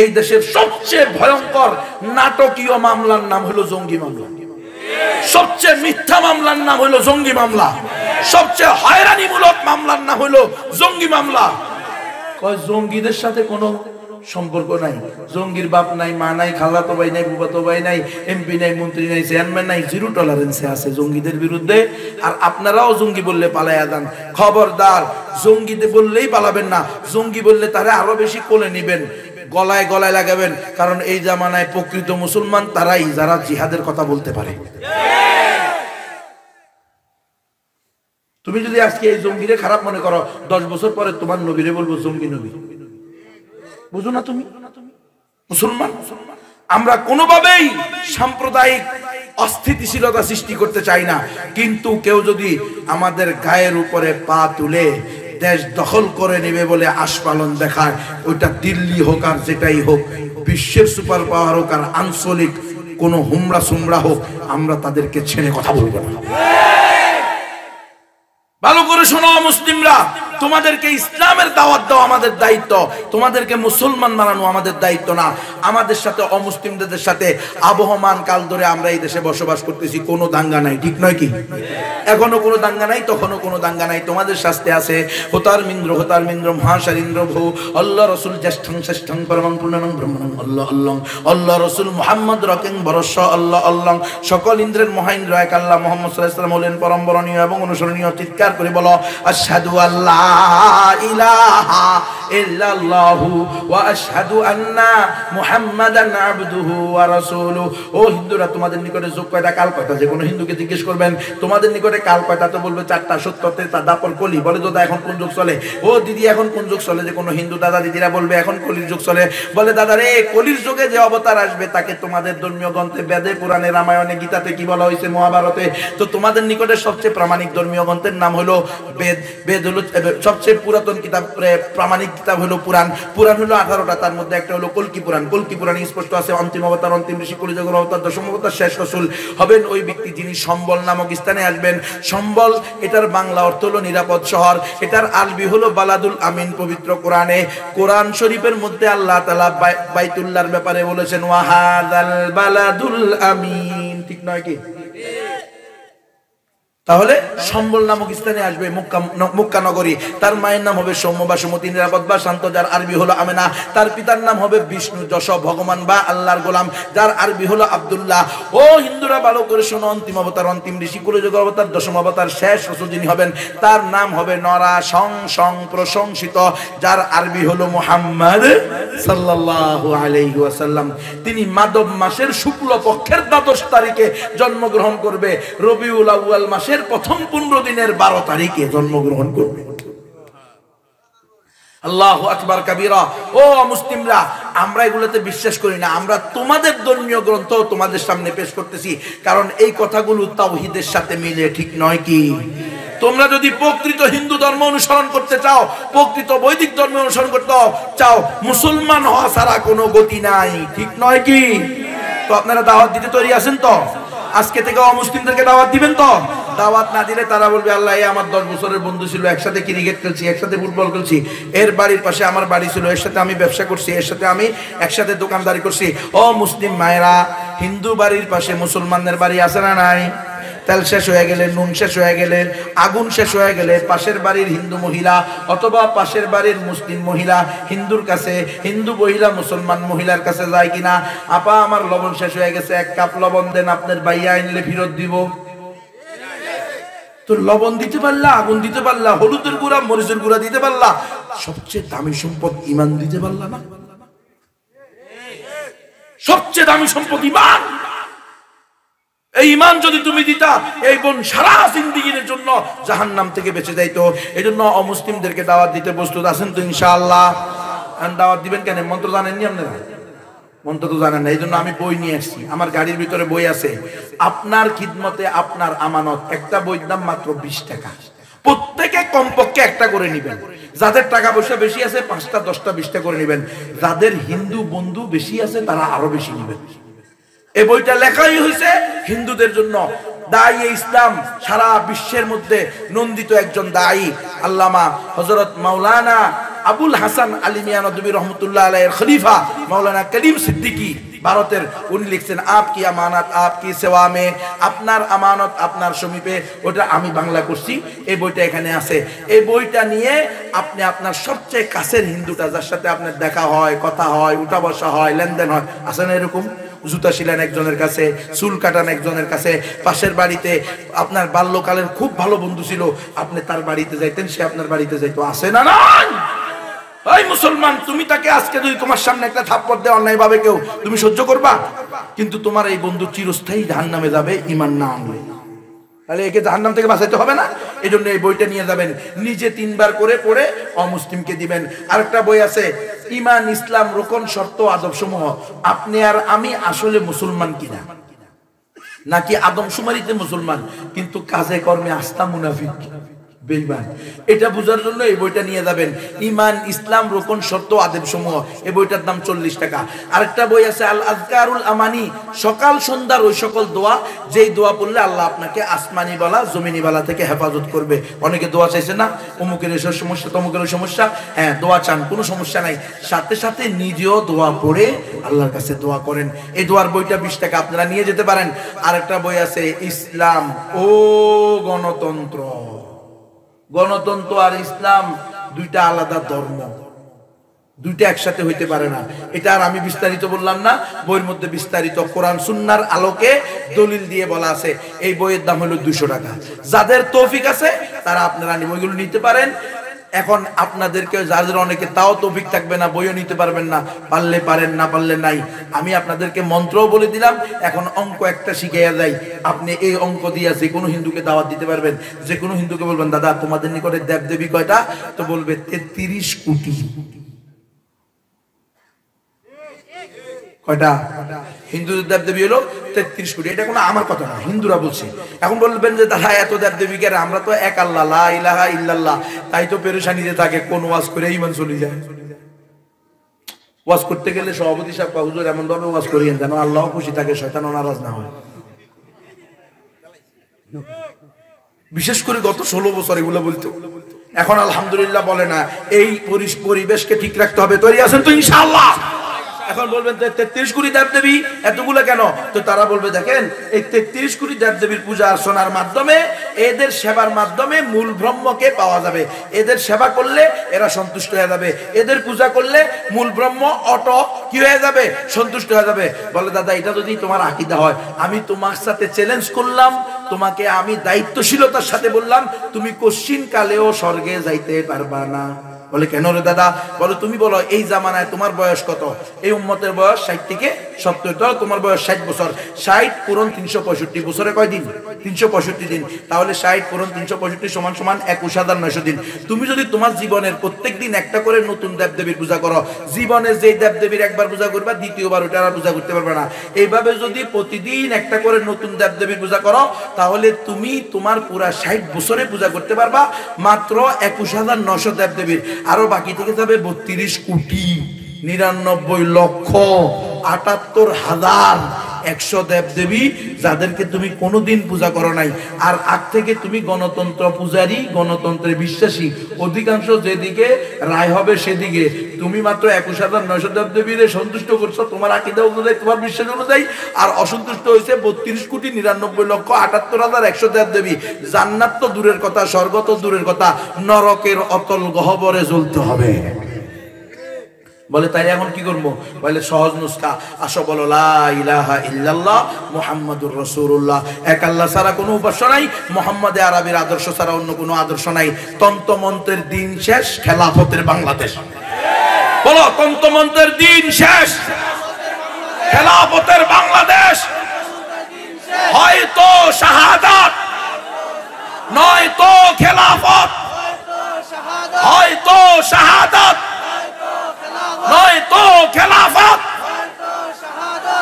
Speaker 1: এই দেশের সবচেয়ে ভয়ঙ্কর নাটকীয় মামলার নাম হলো জঙ্গি মামলা। সবচেয়ে মিথ্যা মামলার নাম হলো জঙ্গি মামলা। সবচেয়ে হয়রানিমূলক মামলার নাম হলো জঙ্গি মামলা। কয় জঙ্গিদের সাথে কোনো সম্পর্ক নাই, জঙ্গির বাপ নাই, মা নাই, খালাতো ভাই নাই, ফুফাতো ভাই নাই, এমপি নাই, মন্ত্রী নাই, চেয়ারম্যান নাই, জিরো টলারেন্সে আছে জঙ্গিদের বিরুদ্ধে। আর আপনারাও জঙ্গি বললে পালাইয়া যান। খবরদার, জঙ্গিতে বললেই পালাবেন না। জঙ্গি বললে তারা আরো বেশি কোলে নিবেন, গলায় গলায় লাগাবেন। কারণ এই জামানায় প্রকৃত মুসলমান তারাই যারা জিহাদের কথা বলতে পারে। তুমি যদি আজকে এই জঙ্গিরে খারাপ মনে করো, 10 বছর পরে তোমার নবীরে বলবো জঙ্গি নবী। বুঝো না তুমি? মুসলমান আমরা কোনোভাবেই সাম্প্রদায়িক অস্থিতিশীলতা সৃষ্টি করতে চাই না, কিন্তু কেউ যদি আমাদের গায়ের উপরে পা তুলে দেশ দখল করে নেবে বলে আস্ফালন দেখায়, ওইটা দিল্লি হোক আর যেটাই হোক, বিশ্বের সুপার পাওয়ার হোক আর আঞ্চলিক কোনো হুমড়া সুমড়া হোক, আমরা তাদেরকে ছেড়ে কথা বলবো না। ভালো করে শোনো মুসলিমরা, তোমাদেরকে ইসলামের দাওয়াত দাও আমাদের দায়িত্ব, তোমাদেরকে মুসলমান বানানো আমাদের দায়িত্ব না। আমাদের সাথে অমুসলিমদের সাথে আবহমান কাল ধরে আমরা এই দেশে বসবাস করতেছি, কোনো দাঙ্গা নাই, ঠিক নয় কি? এখনো কোনো দাঙ্গা নাই, তখনও কোনো দাঙ্গা নাই। তোমাদের শাস্তি আছে। হোতার মিন্দ্র মহাশারিন্দ্র ভৌ আল্লাহ রসুল জ্যেষ্ঠং শ্রেষ্ঠং পরমং পূর্ণং ব্রহ্মণং আল্লাহ আল্লাহ আল্লাহ রসুল মুহাম্মদ রকেং বরস্য আল্লাহ আল্লাহ। সকল ইন্দ্রের মহাইন্দ্র এক আল্লাহ। মুহাম্মদ সাল্লাল্লাহু আলাইহি ওয়াসাল্লাম হলেন পরম বরণীয় এবং অনুসরণীয়। চিৎকার করে বলো আশহাদু আল্লাহ ইলাহা ইল্লাল্লাহু ওয়া আশহাদু আন্না মুহাম্মাদান আবদুহু ওয়া রাসূলুহু। ও হিন্দুরা, তোমাদের নিকটে যোগ কয়টা কাল কয়টা? যে কোনো হিন্দুকে জিজ্ঞেস করবেন তোমাদের নিকটে কাল কয়টা, তো বলবে 4টা। সত্যতে তা দাপর কলি। বলে দাদা এখন কোন যুগ চলে? ও দিদি এখন কোন যুগ চলে? যে কোনো হিন্দু দাদা দিদিরা বলবে এখন কলির যুগ চলে। বলে দাদা রে, কলির যুগে যে অবতার আসবে তাকে তোমাদের ধর্মীয় গ্রন্থে বেদে, পুরাণে, রামায়ণে, গীতাতে কি বলা হয়েছে, মহাভারতে। তো তোমাদের নিকটে সবচেয়ে প্রামাণিক ধর্মীয় গ্রন্থের নাম হলো বেদ। বেদ হলো সবচেয়ে পুরাতন কিতাব, প্রামাণিক কিতাব হলো পুরাণ। পুরাণ হলো 18টা, তার মধ্যে একটা হলো কল্কি পুরাণ। কল্কি পুরাণে স্পষ্ট আছে অন্তিম অবতার, অন্তিম ঋষি, কলিযুগের অবতার, দশম অবতার, শেষ রসুল হবেন ওই ব্যক্তি যিনি সম্বল নামক স্থানে আসবেন। সম্বল এটার বাংলা অর্থ হলো নিরাপদ শহর, এটার আরবি হলো বালাদুল আমিন। পবিত্র কোরআনে, কোরআন শরীফের মধ্যে আল্লাহ তাআলা বাইতুল্লাহর ব্যাপারে বলেছেন ওয়াহাদাল বালাদুল আমিন, ঠিক নয় কি? তাহলে সম্বল নামক স্থানে আসবে মক্কা নগরী। তার মায়ের নাম হবে সৌম্য বা সুমতি, নিরাপদ বা শান্ত, যার আরবি হলো আমেনা। তার পিতার নাম হবে বিষ্ণু, যশ, ভগবান বা আল্লাহর গোলাম, যার আরবি হলো আব্দুল্লাহ। ও হিন্দুরা, ভালো করে শোনো, অন্তিম অবতার, অন্তিম ঋষি, কলিযুগের অবতার, দশম অবতার, শেষ রসুল যিনি হবেন তার নাম হবে নরা সং প্রশংসিত, যার আরবি হলো মুহাম্মদ সাল্লাল্লাহু আলাইহি ওয়াসাল্লাম। তিনি মাদব মাসের শুক্ল পক্ষের 12 তারিখে জন্মগ্রহণ করবে, রবিউল আউয়াল মাসের প্রথম 15 দিনের 12 তারিখে জন্মগ্রহণ করবে। আল্লাহু আকবার কাবীরা। ও মুসলিমরা, আমরা এগুলোতে বিশ্বাস করি না। আমরা তোমাদের ধর্মীয় গ্রন্থ তোমাদের সামনে পেশ করতেছি, কারণ এই কথাগুলো তাওহীদের সাথে মিলে, ঠিক নয় কি? তোমরা যদি প্রকৃত হিন্দু ধর্ম অনুসরণ করতে চাও, প্রকৃত বৈদিক ধর্ম অনুসরণ করতে চাও, মুসলমান হওয়া ছাড়া কোনো গতি নাই, ঠিক নয় কি? তো আপনারা দাওয়াত দিতে তৈরি আছেন তো? আজকে থেকে অমুসলিমদেরকে দাওয়াত দিবেন তো? দাওয়াত না দিলে তারা বলবে আল্লাহ, আমার 10 বছরের বন্ধু ছিল, একসাথে ক্রিকেট খেলছি, একসাথে ফুটবল খেলছি, এর বাড়ির পাশে আমার বাড়ি ছিল, এর সাথে আমি ব্যবসা করছি, এর সাথে আমি একসাথে দোকানদারি করছি। ও মুসলিম মায়েরা, হিন্দু বাড়ির পাশে মুসলমানদের বাড়ি আছে না নাই? তেল শেষ হয়ে গেলে, নুন শেষ হয়ে গেলে, আগুন শেষ হয়ে গেলে পাশের বাড়ির হিন্দু মহিলা অথবা পাশের বাড়ির মুসলিম মহিলা হিন্দুর কাছে, হিন্দু মহিলা মুসলমান মহিলার কাছে যায় কিনা, আপা আমার লবণ শেষ হয়ে গেছে, 1 কাপ লবণ দেন, আপনার বাইয়া আনলে ফেরত দিব। তো লবণ দিতে পারলা, আগুন দিতে পারলা, হলুদের গুঁড়া মরিচের গুঁড়া দিতে পারলা, সবচেয়ে দামি সম্পদ ইমান দিতে পারলা না? সবচেয়ে দামি সম্পদ ইমান। এই ইমান যদি তুমি দিতা, এই বোন সারা জিন্দেগীর জন্য জাহান্নাম থেকে বেঁচে যাইতো। এই জন্য অমুসলিমদেরকে দাওয়াত দিতে প্রস্তুত আছেন তো ইনশাআল্লাহ? দাওয়াত দিবেন কেন? মন্ত্র জানেননি আপনারা? মন্ত্র তো জানেন না। এই জন্য আমি বই নিয়ে আসছি, আমার গাড়ির ভিতরে বই আছে। আপনার খিদমতে আপনার আমানত, একটা বইয়ের দাম মাত্র 20 টাকা। প্রত্যেকে কমপক্ষে একটা করে নিবেন। যাদের টাকা পয়সা বেশি আছে 5টা 10টা 20টা করে নিবেন। যাদের হিন্দু বন্ধু বেশি আছে তারা আরো বেশি নিবেন। এই বইটা লেখাই হয়েছে হিন্দুদের জন্য। দায়ী ইসলাম, সারা বিশ্বের মধ্যে নন্দিত একজন দায়ী আল্লামা হযরত মাওলানা আবুল হাসান আলী মিয়া নদভী রহমতুল্লাহ আলাইহির খলিফা মাওলানা করিম সিদ্দিকী ভারতের, উনি লিখছেন আপকি আমানত আপকি সেবা মে, আপনার আমানত আপনার সমীপে। ওটা আমি বাংলা করছি, এই বইটা এখানে আছে। এই বইটা নিয়ে আপনি আপনার সবচেয়ে কাছের হিন্দুটা, যার সাথে আপনার দেখা হয়, কথা হয়, উঠা বসা হয়, লেনদেন হয়, আছে না এরকম? জুতা শিলান একজনের কাছে, চুল কাটান একজনের কাছে, পাশের বাড়িতে আপনার বাল্যকালের খুব ভালো বন্ধু ছিল, আপনি তার বাড়িতে যাইতেন, সে আপনার বাড়িতে যাইতো, আছে না? নাই? এই মুসলমান, তুমি তাকে আজকে যদি তোমার সামনে একটা থাপ্পড় দেয় অন্যায় ভাবে কেউ, তুমি সহ্য করবা? কিন্তু তোমার এই বন্ধু চিরস্থায়ী জাহান্নামে যাবে ঈমান না আনলে। তাহলে একে জাহান্নাম থেকে বাঁচাইতে হবে না? এই জন্য এই বইটা নিয়ে যাবেন, নিজে 3 বার করে পড়ে অমুসলিমকে দিবেন। আরেকটা বই আছে, ঈমান ইসলাম রোকন শর্ত আদব সমূহ, আপনি আর আমি আসলে মুসলমান কিনা, নাকি আদমশুমারিতে মুসলমান কিন্তু কাজে কর্মে আস্থা মুনাফিক বেঈমান, এটা বোঝার জন্য এই বইটা নিয়ে যাবেন। ঈমান ইসলাম রোকন শর্ত আদেব সমূহ, এই বইটার দাম 40 টাকা। আরেকটা বই আছে আল আযকারুল আমানি, সকাল সন্ধ্যার ওই সকল দোয়া, যেই দোয়া পড়লে আল্লাহ আপনাকে আসমানি বালা জমিনি বালা থেকে হেফাজত করবে। অনেকে দোয়া চাইছে না, অমুকের এসব সমস্যা তমুকের সমস্যা, হ্যাঁ দোয়া চান, কোনো সমস্যা নাই, সাথে সাথে নিজেও দোয়া পড়ে আল্লাহর কাছে দোয়া করেন। এই দোয়ার বইটা 20 টাকা, আপনারা নিয়ে যেতে পারেন। আরেকটা বই আছে ইসলাম ও গণতন্ত্র। গণতন্ত্র আর ইসলাম দুইটা আলাদা ধর্ম, দুইটা একসাথে হইতে পারে না। এটা আর আমি বিস্তারিত বললাম না, বইয়ের মধ্যে বিস্তারিত কোরআন সুন্নাহর আলোকে দলিল দিয়ে বলা আছে। এই বইয়ের দাম হলো 200 টাকা। যাদের তৌফিক আছে তারা আপনারা বইগুলো নিতে পারেন। এখন আপনাদেরকে যাদের অনেকে তাও তৌফিক থাকবে না, বইও নিতে পারবেন না, পারলে পারেন না পারলে নাই। আমি আপনাদেরকে মন্ত্রও বলে দিলাম, এখন অঙ্ক একটা শিখাইয়া যাই। আপনি এই অঙ্ক দিয়ে যে কোনো হিন্দুকে দাওয়াত দিতে পারবেন। যে কোনো হিন্দুকে বলবেন দাদা তোমাদের নিকটে দেবদেবী কয়টা, তো বলবে 33 কোটি। কয়টা? হিন্দুদের দেবদেবী হলো 33 কোটি। এটা কোনো আমার কথা না, হিন্দুরা বলছে। এখন বলবেন যে দাদা এত দেবদেবী কেন? আমরা তো এক আল্লাহ, লা ইলাহা ইল্লাল্লাহ, তাই তো পেরেশানিতে থাকে, কোন ওয়াজ করে ঈমান চলে যায়। ওয়াজ করতে গেলে সভাপতি সাহেব হুজুর এমন ভাবে ওয়াজ করিয়েন যেন আল্লাহ খুশি থাকে, শয়তানও নারাজ না হয়। বিশেষ করে গত 16 বছর এগুলো বলতো, এখন আলহামদুলিল্লাহ বলে না। এই পরিবেশকে ঠিক রাখতে হবে। তৈরি আছেন তো ইনশাআল্লাহ? এখন বলবেন 33 কোটি দেবদেবী এতগুলো কেন? তো তারা বলবে দেখেন এই 33 কোটি দেবদেবীর পূজা অর্চনার মাধ্যমে, এদের সেবার মাধ্যমে মূল ব্রহ্মকে পাওয়া যাবে। এদের সেবা করলে এরা সন্তুষ্ট হয়ে যাবে, এদের পূজা করলে মূল ব্রহ্ম অটো কি হয়ে যাবে? সন্তুষ্ট হয়ে যাবে। বলে দাদা এটা যদি তোমার আকীদা হয়, আমি তোমার সাথে চ্যালেঞ্জ করলাম, তোমাকে আমি দায়িত্বশীলতার সাথে বললাম তুমি কোশ্চিন কালেও স্বর্গে যাইতে পারবা না। বলে কেন রে দাদা? বলে তুমি বলো এই জামানায় তোমার বয়স কত? এই উম্মতের বয়স 60 থেকে 70, তো তোমার বয়স 60 বছর। 60 পূরণ 365 বছরে কয় দিন? 365 দিন। তাহলে 60 পূরণ 365 সমান সমান 21,900 দিন। তুমি যদি তোমার জীবনের প্রত্যেক দিন একটা করে নতুন দেবদেবীর পূজা করো, জীবনে যে দেবদেবীর একবার পূজা করবা, দ্বিতীয়বার ওটা আর পূজা করতে পারবে না। এইভাবে যদি প্রতিদিন একটা করে নতুন দেবদেবীর পূজা করো, তাহলে তুমি তোমার পুরা 60 বছরে পূজা করতে পারবা মাত্র 21,900 দেবদেবীর। আরো বাকি থেকে যাবে 32 কোটি 99,78,100 দেবদেবী, যাদেরকে তুমি কোনোদিন পূজা করো নাই। আর আগ থেকে তুমি গণতন্ত্র পূজারী, গণতন্ত্রে বিশ্বাসী, অধিকাংশ যেদিকে রায় হবে সেদিকে। তুমি মাত্র 21,900 দেবদেবীর সন্তুষ্ট করছো তোমার আকীদা অনুযায়ী, তোমার বিশ্বাস অনুযায়ী, আর অসন্তুষ্ট হয়েছে 32 কোটি 99,78,100 দেবদেবী। জান্নাত তো দূরের কথা, স্বর্গ তো দূরের কথা, নরকের অতল গহ্বরে জ্বলতে হবে। বলে তাই এখন কি করবো? বলে সহজ নুসখা, আসো বলো লা ইলাহা ইল্লাল্লাহ মুহাম্মাদুর রাসূলুল্লাহ, এক আল্লাহ ছাড়া কোনো উপাস্য নাই, মুহাম্মদে আরবির আদর্শ ছাড়া অন্য কোনো আদর্শ নাই। তন্ত্রমন্ত্রের দিন শেষ, খেলাফতের বাংলাদেশ। বলো তন্ত্রমন্ত্রের দিন শেষ, খেলাফতের বাংলাদেশ। হয়তো শাহাদাত, নয়তো খেলাফত, হয়তো শাহাদাত, নয়তো খেলাফত।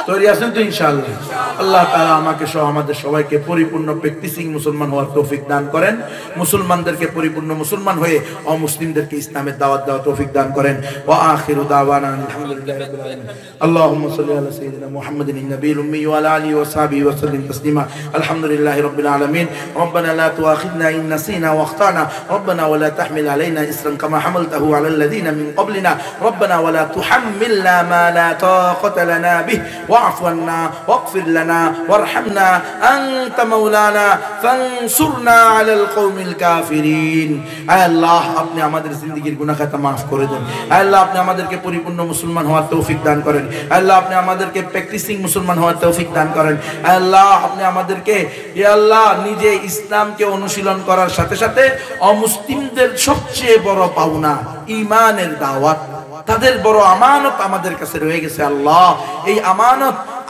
Speaker 1: তৈরি আছেন তো ইনশাআল্লাহ? আল্লাহ তাআলা আমাকে সহ আমাদের সবাইকে পরিপূর্ণ প্র্যাকটিসিং মুসলমান হওয়ার তৌফিক দান করেন। মুসলমানদেরকে পরিপূর্ণ মুসলমান হয়ে অমুসলিমদেরকে ইসলামের দাওয়াত দেওয়ার তৌফিক দান করেন। ওয়া আখিরু দাওয়ানা আলহামদুলিল্লাহি রাব্বিল আলামিন। আল্লাহুম্মা সাল্লি আলা সাইয়্যিদিনা মুহাম্মাদিন নবিয়্যিল উম্মি ওয়া আলা আলিহি ওয়া সাহবিহি ওয়া সাল্লিম তাসলিমা। আলহামদুলিল্লাহি রাব্বিল আলামিন। রব্বানা লা তুআখিযনা ইন নাসিনা ওয়া আখতানা রব্বানা ওয়া লা তাহমিল আলাইনা ইসরান কামা হামালতাহু আলা আল্লাযিনা মিন ক্বাবলিনা রব্বানা ওয়া লা তুহাম্মিলনা মা লা তাকাতা লানা বিহি واعف عنا واغفر لنا وارحمنا أنت مولانا فانصرنا على القوم الكافرين। আয় আল্লাহ আপনি আমাদের জিন্দেগীর গুনাহ খাতা maaf করে দেন। আয় আল্লাহ আপনি আমাদেরকে পরিপূর্ণ মুসলমান হওয়ার তৌফিক দান করেন। আয় আল্লাহ আপনি আমাদেরকে প্র্যাকটিসিং মুসলমান হওয়ার তৌফিক দান করেন। আয় আল্লাহ আপনি আমাদেরকে ইয়া আল্লাহ নিজে ইসলামকে অনুশীলন করার সাথে সাথে অমুসলিমদের সবচেয়ে বড় পাওনা ঈমানের দাওয়াত, তাদের বড় আমানত আমাদের কাছে রয়ে গেছে। আল্লাহ এই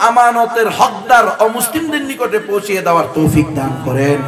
Speaker 1: আমানতের হকদার অমুসলিমদের নিকটে পৌঁছে দেওয়ার তৌফিক দান করেন।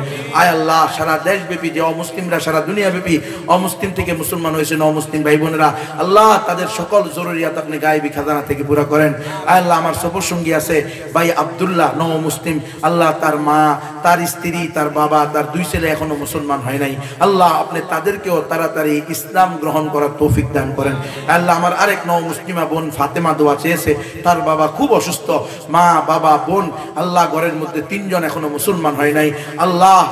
Speaker 1: আয় আল্লাহ সারা দেশব্যাপী যে অমুসলিমরা সারা দুনিয়াব্যাপী অমুসলিম থেকে মুসলমান হয়েছেন, অমুসলিম ভাই বোনেরা, আল্লাহ তাদের সকল জরুরিয়াত আপনি গায়েবী খাজানা থেকে পুরা করেন। আয় আল্লাহ আমার সফর সঙ্গী আছে ভাই আব্দুল্লাহ, নও মুসলিম, আল্লাহ তার মা, তার স্ত্রী, তার বাবা, তার দুই ছেলে এখনো মুসলমান হয় নাই। আল্লাহ আপনি তাদেরকেও তাড়াতাড়ি ইসলাম গ্রহণ করার তৌফিক দান করেন। আল্লাহ আমার আরেক নও মুসলিমা বোন ফাতেমা দোয়া চেয়েছে, তার বাবা খুব অসুস্থ, মা বাবা বোন, আল্লাহ ঘরের মধ্যে তিনজন এখনো মুসলমান হয় নাই। আল্লাহ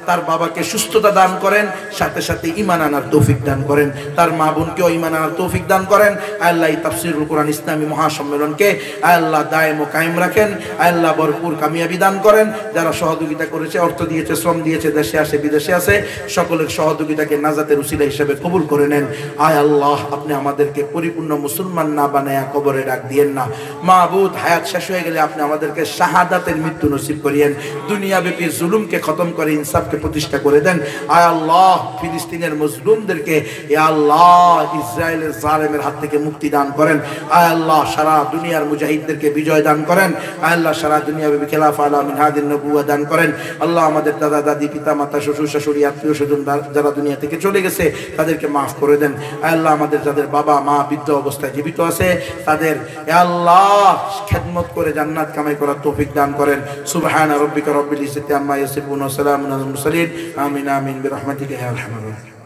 Speaker 1: তার বাবাকে সুস্থতা দান করেন, সাথে সাথে ঈমান আনার তৌফিক দান করেন, তার মা বোনকেও ঈমান আনার তৌফিক দান করেন। আল্লাহ এই তাফসীরুল কোরআন ইসলামী মহাসম্মেলনকে আল্লাহ দায়েম ও কায়েম রাখেন। আল্লাহ ভরপুর কামিয়াবি দান করেন। যারা সহযোগিতা করেছে, অর্থ দিয়েছে, শ্রম দিয়েছে, দেশে আসে বিদেশে আছে, সকলের সহযোগিতাকে নাজাতের উসিলা হিসেবে কবুল করে নেন। আয় আল্লাহ আপনি আমাদেরকে পরিপূর্ণ মুসলমান না বানায়া কবরে রাখ দিয়েন না। মাবুদ হায়াত শেষ হয়ে গেলে আপনি আমাদেরকে শাহাদাতের মৃত্যু নসিব করিয়েন। দুনিয়াব্যাপী জুলুমকে খতম করে ইনসাফকে প্রতিষ্ঠা করে দেন। আয় আল্লাহ ফিলিস্তিনের মজলুমদেরকে ইয়া আল্লাহ ইসরায়েলের জালেমের হাত থেকে মুক্তি দান করেন। আয় আল্লাহ সারা দুনিয়ার মুজাহিদদেরকে বিজয় দান করেন। আয় আল্লাহ সারা দুনিয়াব্যাপী খেলাফা আলা মিনহাজুন নবুওয়া দান করেন। আল্লাহ আমাদের দাদা দাদি, পিতা মাতা, শ্বশুর শাশুড়ি, আত্মীয় স্বজন যারা দুনিয়া থেকে চলে গেছে তাদেরকে মাফ করে দেন। আয় আল্লাহ আমাদের যাদের বাবা মা বৃদ্ধ অবস্থায় জীবিত আছে তাদের আল্লাহ খেদমত করে জান্নাত কামাই করার তৌফিক দান করেন। সুবহান রাব্বিকা রাব্বিল ইজ্জাতি আম্মা ইয়াসিফুন ওয়া সালামুন আলাল মুরসালিন। আমিন আমিন বিরহমাতিকা ইয়া আরহামার রাহিমিন।